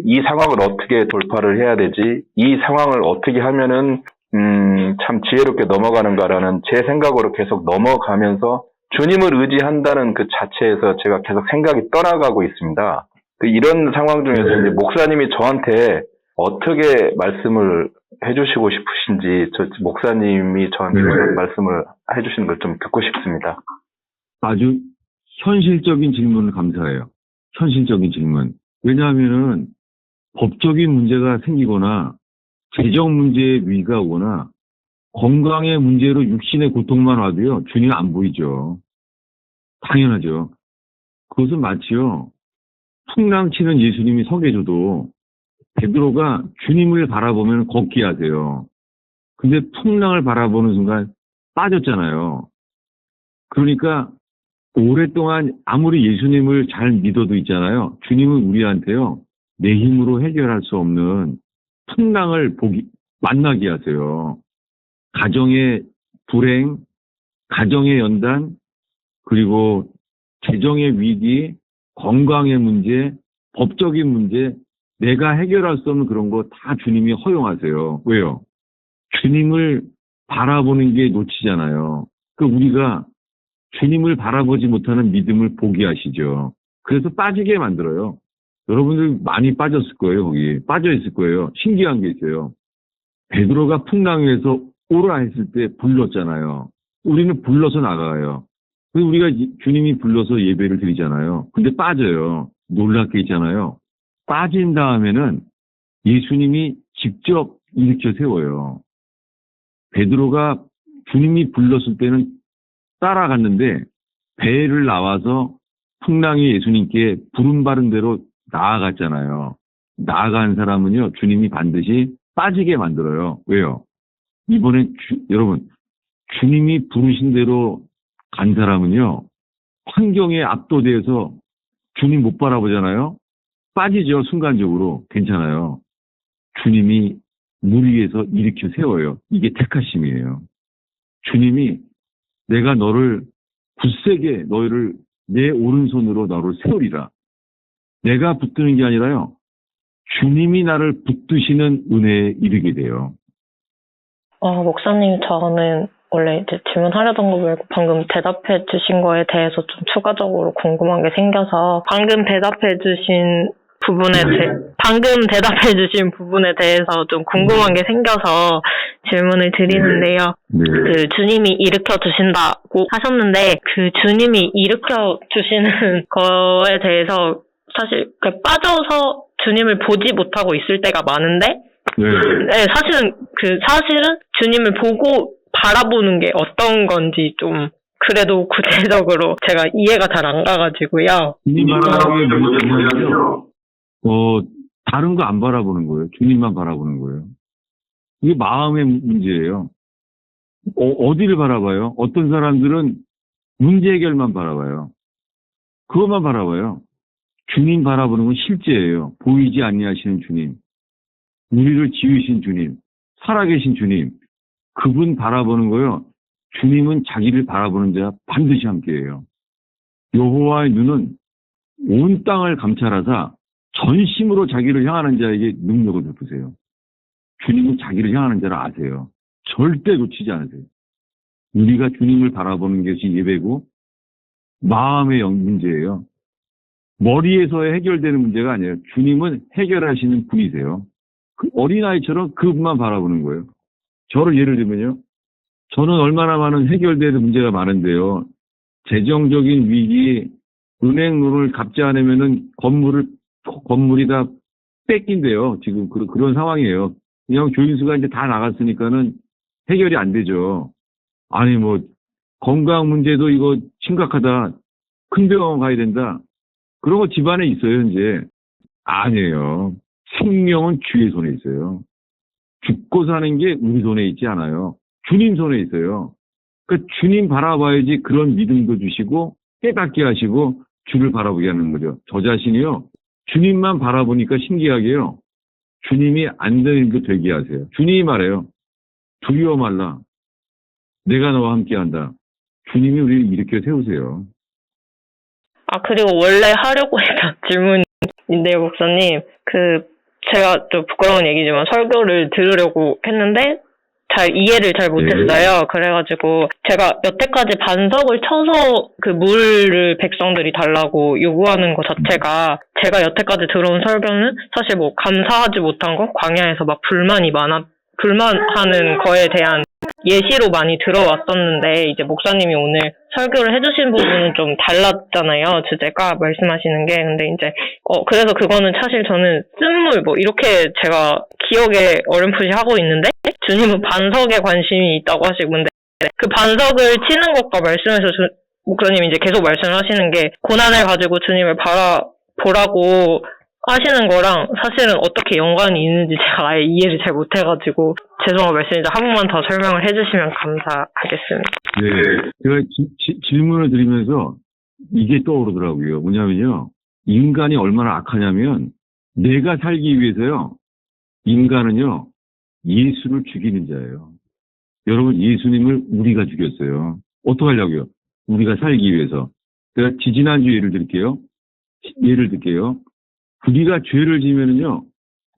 이 상황을 어떻게 돌파를 해야 되지? 이 상황을 어떻게 하면은 참 지혜롭게 넘어가는가라는 제 생각으로 계속 넘어가면서 주님을 의지한다는 그 자체에서 제가 계속 생각이 떠나가고 있습니다. 이런 상황 중에서 이제 목사님이 저한테 어떻게 말씀을 해주시고 싶으신지, 목사님이 저한테 말씀을 해주시는 걸 좀 듣고 싶습니다. 아주 현실적인 질문을 감사해요. 현실적인 질문. 왜냐하면은 법적인 문제가 생기거나 재정 문제에 위기가 오거나 건강의 문제로 육신의 고통만 와도요, 주님 안 보이죠. 당연하죠. 그것은 마치요, 풍랑치는 예수님이 서계줘도 베드로가 주님을 바라보면 걷기 하세요. 근데 풍랑을 바라보는 순간 빠졌잖아요. 그러니까 오랫동안 아무리 예수님을 잘 믿어도 있잖아요. 주님은 우리한테요, 내 힘으로 해결할 수 없는 풍랑을 만나게 하세요. 가정의 불행, 가정의 연단, 그리고 재정의 위기, 건강의 문제, 법적인 문제, 내가 해결할 수 없는 그런 거 다 주님이 허용하세요. 왜요? 주님을 바라보는 게 놓치잖아요. 우리가 주님을 바라보지 못하는 믿음을 포기하시죠. 그래서 빠지게 만들어요. 여러분들 많이 빠졌을 거예요. 거기 빠져 있을 거예요. 신기한 게 있어요. 베드로가 풍랑 위에서 오라 했을 때 불렀잖아요. 우리는 불러서 나가요. 우리가 주님이 불러서 예배를 드리잖아요. 근데 빠져요. 놀랍게 있잖아요. 빠진 다음에는 예수님이 직접 일으켜 세워요. 베드로가 주님이 불렀을 때는 따라갔는데 배를 나와서 풍랑이 예수님께 부름받은 대로 나아갔잖아요. 나아간 사람은요, 주님이 반드시 빠지게 만들어요. 왜요? 이번엔 여러분, 주님이 부르신 대로 간 사람은요, 환경에 압도돼서 주님 못 바라보잖아요. 빠지죠, 순간적으로. 괜찮아요. 주님이 물 위에서 일으켜 세워요. 이게 택하심이에요. 주님이 내가 너를 굳세게 너희를 내 오른손으로 너를 세우리라. 내가 붙드는 게 아니라요. 주님이 나를 붙드시는 은혜에 이르게 돼요. 목사님, 저는 원래 이제 질문하려던 거 말고 방금 대답해 주신 거에 대해서 좀 추가적으로 궁금한 게 생겨서 방금 대답해 주신 부분에 대해서 좀 궁금한 게 생겨서 질문을 드리는데요. 그 주님이 일으켜 주신다고 하셨는데 그 주님이 일으켜 주시는 거에 대해서 사실 빠져서 주님을 보지 못하고 있을 때가 많은데 네, 사실은 주님을 보고 바라보는 게 어떤 건지 좀 그래도 구체적으로 제가 이해가 잘 안 가가지고요. 주님 바라보는 게 뭐냐면요. 다른 거 안 바라보는 거예요. 주님만 바라보는 거예요. 이게 마음의 문제예요. 어디를 바라봐요? 어떤 사람들은 문제 해결만 바라봐요. 그것만 바라봐요. 주님 바라보는 건 실제예요. 보이지 아니하시는 주님. 우리를 지으신 주님. 살아계신 주님, 그분 바라보는 거요. 주님은 자기를 바라보는 자와 반드시 함께해요. 여호와의 눈은 온 땅을 감찰하사 전심으로 자기를 향하는 자에게 능력을 베푸세요. 주님은 자기를 향하는 자를 아세요. 절대 놓치지 않으세요. 우리가 주님을 바라보는 것이 예배고 마음의 문제예요. 머리에서 해결되는 문제가 아니에요. 주님은 해결하시는 분이세요. 그 어린아이처럼 그분만 바라보는 거예요. 저를 예를 들면요. 저는 얼마나 많은 해결되는 문제가 많은데요. 재정적인 위기, 은행론을 갚지 않으면은 건물이 다 뺏긴대요. 지금 그런 상황이에요. 그냥 조인수가 이제 다 나갔으니까는 해결이 안 되죠. 아니, 뭐, 건강 문제도 이거 심각하다. 큰 병원 가야 된다. 그런 거 집안에 있어요, 현재. 아니에요. 생명은 주의 손에 있어요. 죽고 사는 게 우리 손에 있지 않아요. 주님 손에 있어요. 그러니까 주님 바라봐야지 그런 믿음도 주시고 깨닫게 하시고 주를 바라보게 하는 거죠. 저 자신이요. 주님만 바라보니까 신기하게요. 주님이 안 되는 게 되게 하세요. 주님이 말해요. 두려워 말라. 내가 너와 함께한다. 주님이 우리를 일으켜 세우세요. 그리고 원래 하려고 했던 질문인데요, 목사님. 제가 좀 부끄러운 얘기지만 설교를 들으려고 했는데, 이해를 잘 못했어요. 그래가지고, 제가 여태까지 반석을 쳐서 그 물을 백성들이 달라고 요구하는 것 자체가, 제가 여태까지 들어온 설교는 사실 뭐 감사하지 못한 거, 광야에서 막 불만하는 거에 대한 예시로 많이 들어왔었는데, 이제 목사님이 오늘 설교를 해주신 부분은 좀 달랐잖아요. 주제가 말씀하시는 게. 근데 이제 그래서 그거는 사실 저는 쓴물 이렇게 제가 기억에 어렴풋이 하고 있는데, 주님은 반석에 관심이 있다고 하시고, 근데 그 반석을 치는 것과 말씀에서 목사님이 이제 계속 말씀하시는 게, 고난을 가지고 주님을 바라보라고 하시는 거랑 사실은 어떻게 연관이 있는지 제가 아예 이해를 잘 못해가지고 죄송한 말씀인데 한 번만 더 설명을 해주시면 감사하겠습니다. 네, 제가 질문을 드리면서 이게 떠오르더라고요. 뭐냐면요, 인간이 얼마나 악하냐면 내가 살기 위해서요, 인간은요 예수를 죽이는 자예요. 여러분, 예수님을 우리가 죽였어요. 어떡하려고요? 우리가 살기 위해서. 제가 지지난주 예를 들게요. 우리가 죄를 지면은요,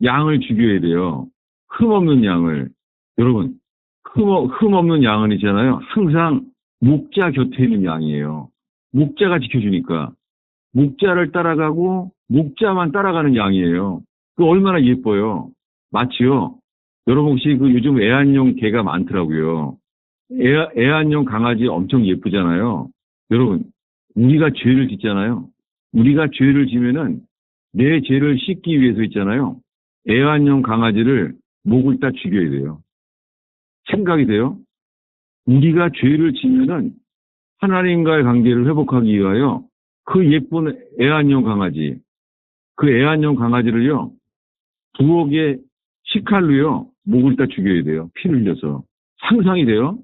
양을 죽여야 돼요. 흠 없는 양을. 여러분, 흠 없는 양은 있잖아요. 항상 목자 곁에 있는 양이에요. 목자가 지켜주니까. 목자를 따라가고, 목자만 따라가는 양이에요. 그 얼마나 예뻐요. 마치요. 여러분 혹시 요즘 애완용 개가 많더라고요. 애완용 강아지 엄청 예쁘잖아요. 여러분, 우리가 죄를 짓잖아요. 우리가 죄를 지면은 내 죄를 씻기 위해서 있잖아요. 애완용 강아지를 목을 따 죽여야 돼요. 생각이 돼요? 우리가 죄를 지면은 하나님과의 관계를 회복하기 위하여 그 예쁜 애완용 강아지를요, 부엌에 식칼로요, 목을 따 죽여야 돼요. 피를 흘려서. 상상이 돼요?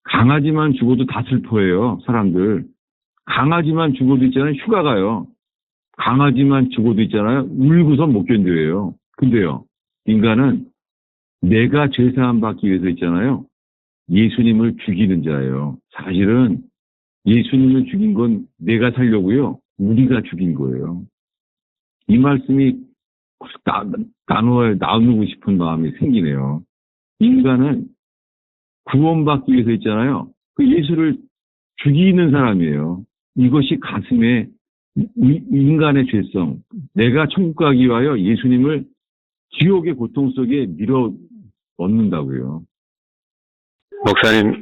강아지만 죽어도 다 슬퍼해요, 사람들. 강아지만 죽어도 있잖아요, 휴가 가요. 강아지만 죽어도 있잖아요, 울고선 못 견뎌요. 근데요, 인간은 내가 죄사함 받기 위해서 있잖아요, 예수님을 죽이는 자예요. 사실은 예수님을 죽인 건 내가 살려고요, 우리가 죽인 거예요. 이 말씀이 나누고 싶은 마음이 생기네요. 인간은 구원받기 위해서 있잖아요, 그 예수를 죽이는 사람이에요. 이것이 가슴에 인간의 죄성, 내가 천국 가기 위하여 예수님을 지옥의 고통 속에 밀어 넣는다고요. 목사님,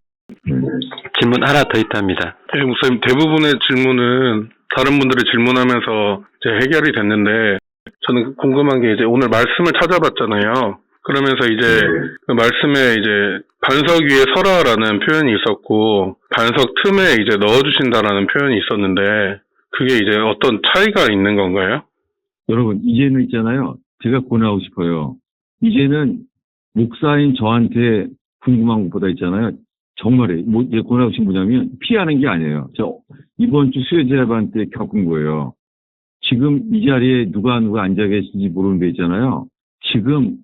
질문 하나 더 있답니다. 네, 목사님, 대부분의 질문은 다른 분들이 질문하면서 이제 해결이 됐는데, 저는 궁금한 게 이제 오늘 말씀을 찾아봤잖아요. 그러면서 이제 그 말씀에 이제 반석 위에 서라라는 표현이 있었고, 반석 틈에 이제 넣어주신다라는 표현이 있었는데, 그게 이제 어떤 차이가 있는 건가요? 여러분, 이제는 있잖아요, 제가 권하고 싶어요. 이제는 목사인 저한테 궁금한 것보다 있잖아요, 정말에 권하고 싶은 뭐냐면 피하는 게 아니에요. 저 이번 주 수요제반 때 겪은 거예요. 지금 이 자리에 누가 앉아 계신지 모르는 데 있잖아요. 지금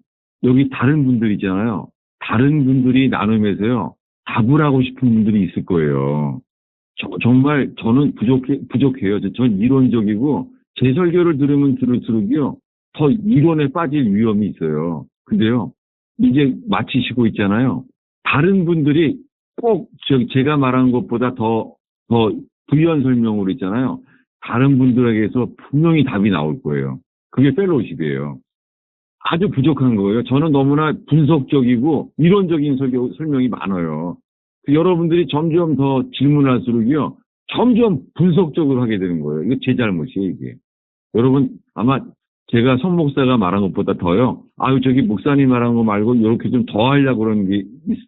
여기 다른 분들 있잖아요. 다른 분들이 나눔에서요, 답을 하고 싶은 분들이 있을 거예요. 정말 저는 부족해요. 전 이론적이고, 제 설교를 들으면 들을수록요, 더 이론에 빠질 위험이 있어요. 근데요, 이제 마치시고 있잖아요. 다른 분들이 꼭 제가 말한 것보다 더 부연 설명으로 있잖아요. 다른 분들에게서 분명히 답이 나올 거예요. 그게 펠로우십이에요. 아주 부족한 거예요. 저는 너무나 분석적이고 이론적인 설명이 많아요. 여러분들이 점점 더 질문할수록요, 점점 분석적으로 하게 되는 거예요. 이거 제 잘못이에요, 이게. 여러분, 아마 제가 선 목사가 말한 것보다 더요, 저기 목사님 말한 거 말고 이렇게 좀 더 하려고 그러는 게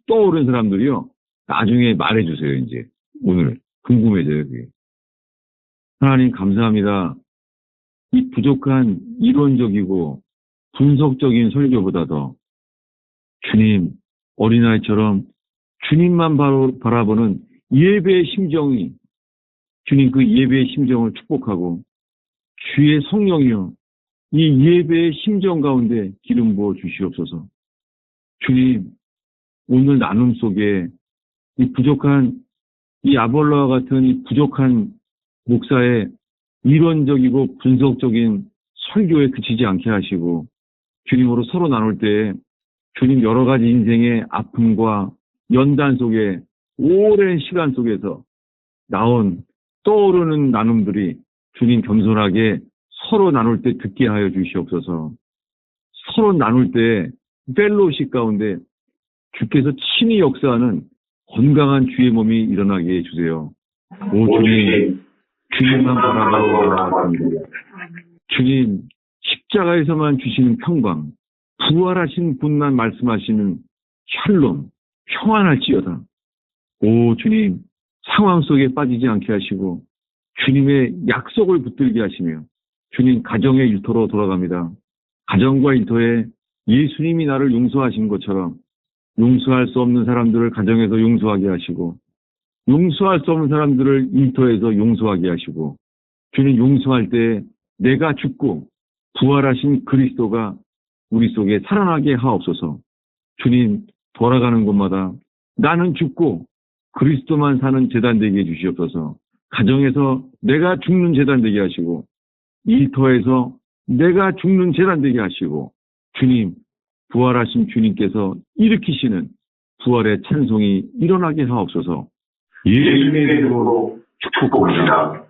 떠오른 사람들이요, 나중에 말해주세요, 이제. 오늘. 궁금해져요, 그게. 하나님, 감사합니다. 이 부족한 이론적이고 분석적인 설교보다도 주님, 어린아이처럼 주님만 바라보는 예배의 심정이, 주님 그 예배의 심정을 축복하고 주의 성령이여 이 예배의 심정 가운데 기름 부어 주시옵소서. 주님, 오늘 나눔 속에 이 부족한, 이 아볼로와 같은 이 부족한 목사의 이론적이고 분석적인 설교에 그치지 않게 하시고, 주님으로 서로 나눌 때 주님 여러 가지 인생의 아픔과 연단 속에 오랜 시간 속에서 나온 떠오르는 나눔들이 주님 겸손하게 서로 나눌 때 듣게 하여 주시옵소서. 서로 나눌 때 펠로우십 가운데 주께서 친히 역사하는 건강한 주의 몸이 일어나게 해주세요. 오 주님, 주님만 바라보고 주님, 십자가에서만 주시는 평강, 부활하신 분만 말씀하시는 샬롬, 평안할지어다. 오 주님, 상황 속에 빠지지 않게 하시고 주님의 약속을 붙들게 하시며 주님 가정의 일터로 돌아갑니다. 가정과 일터에 예수님이 나를 용서하신 것처럼 용서할 수 없는 사람들을 가정에서 용서하게 하시고 용서할 수 없는 사람들을 일터에서 용서하게 하시고 주님 용서할 때 내가 죽고 부활하신 그리스도가 우리 속에 살아나게 하옵소서. 주님 돌아가는 곳마다 나는 죽고 그리스도만 사는 제단 되게 해주시옵소서. 가정에서 내가 죽는 제단 되게 하시고 일터에서 내가 죽는 제단 되게 하시고 주님 부활하신 주님께서 일으키시는 부활의 찬송이 일어나게 하옵소서. 예수님의 이름으로 축복합니다.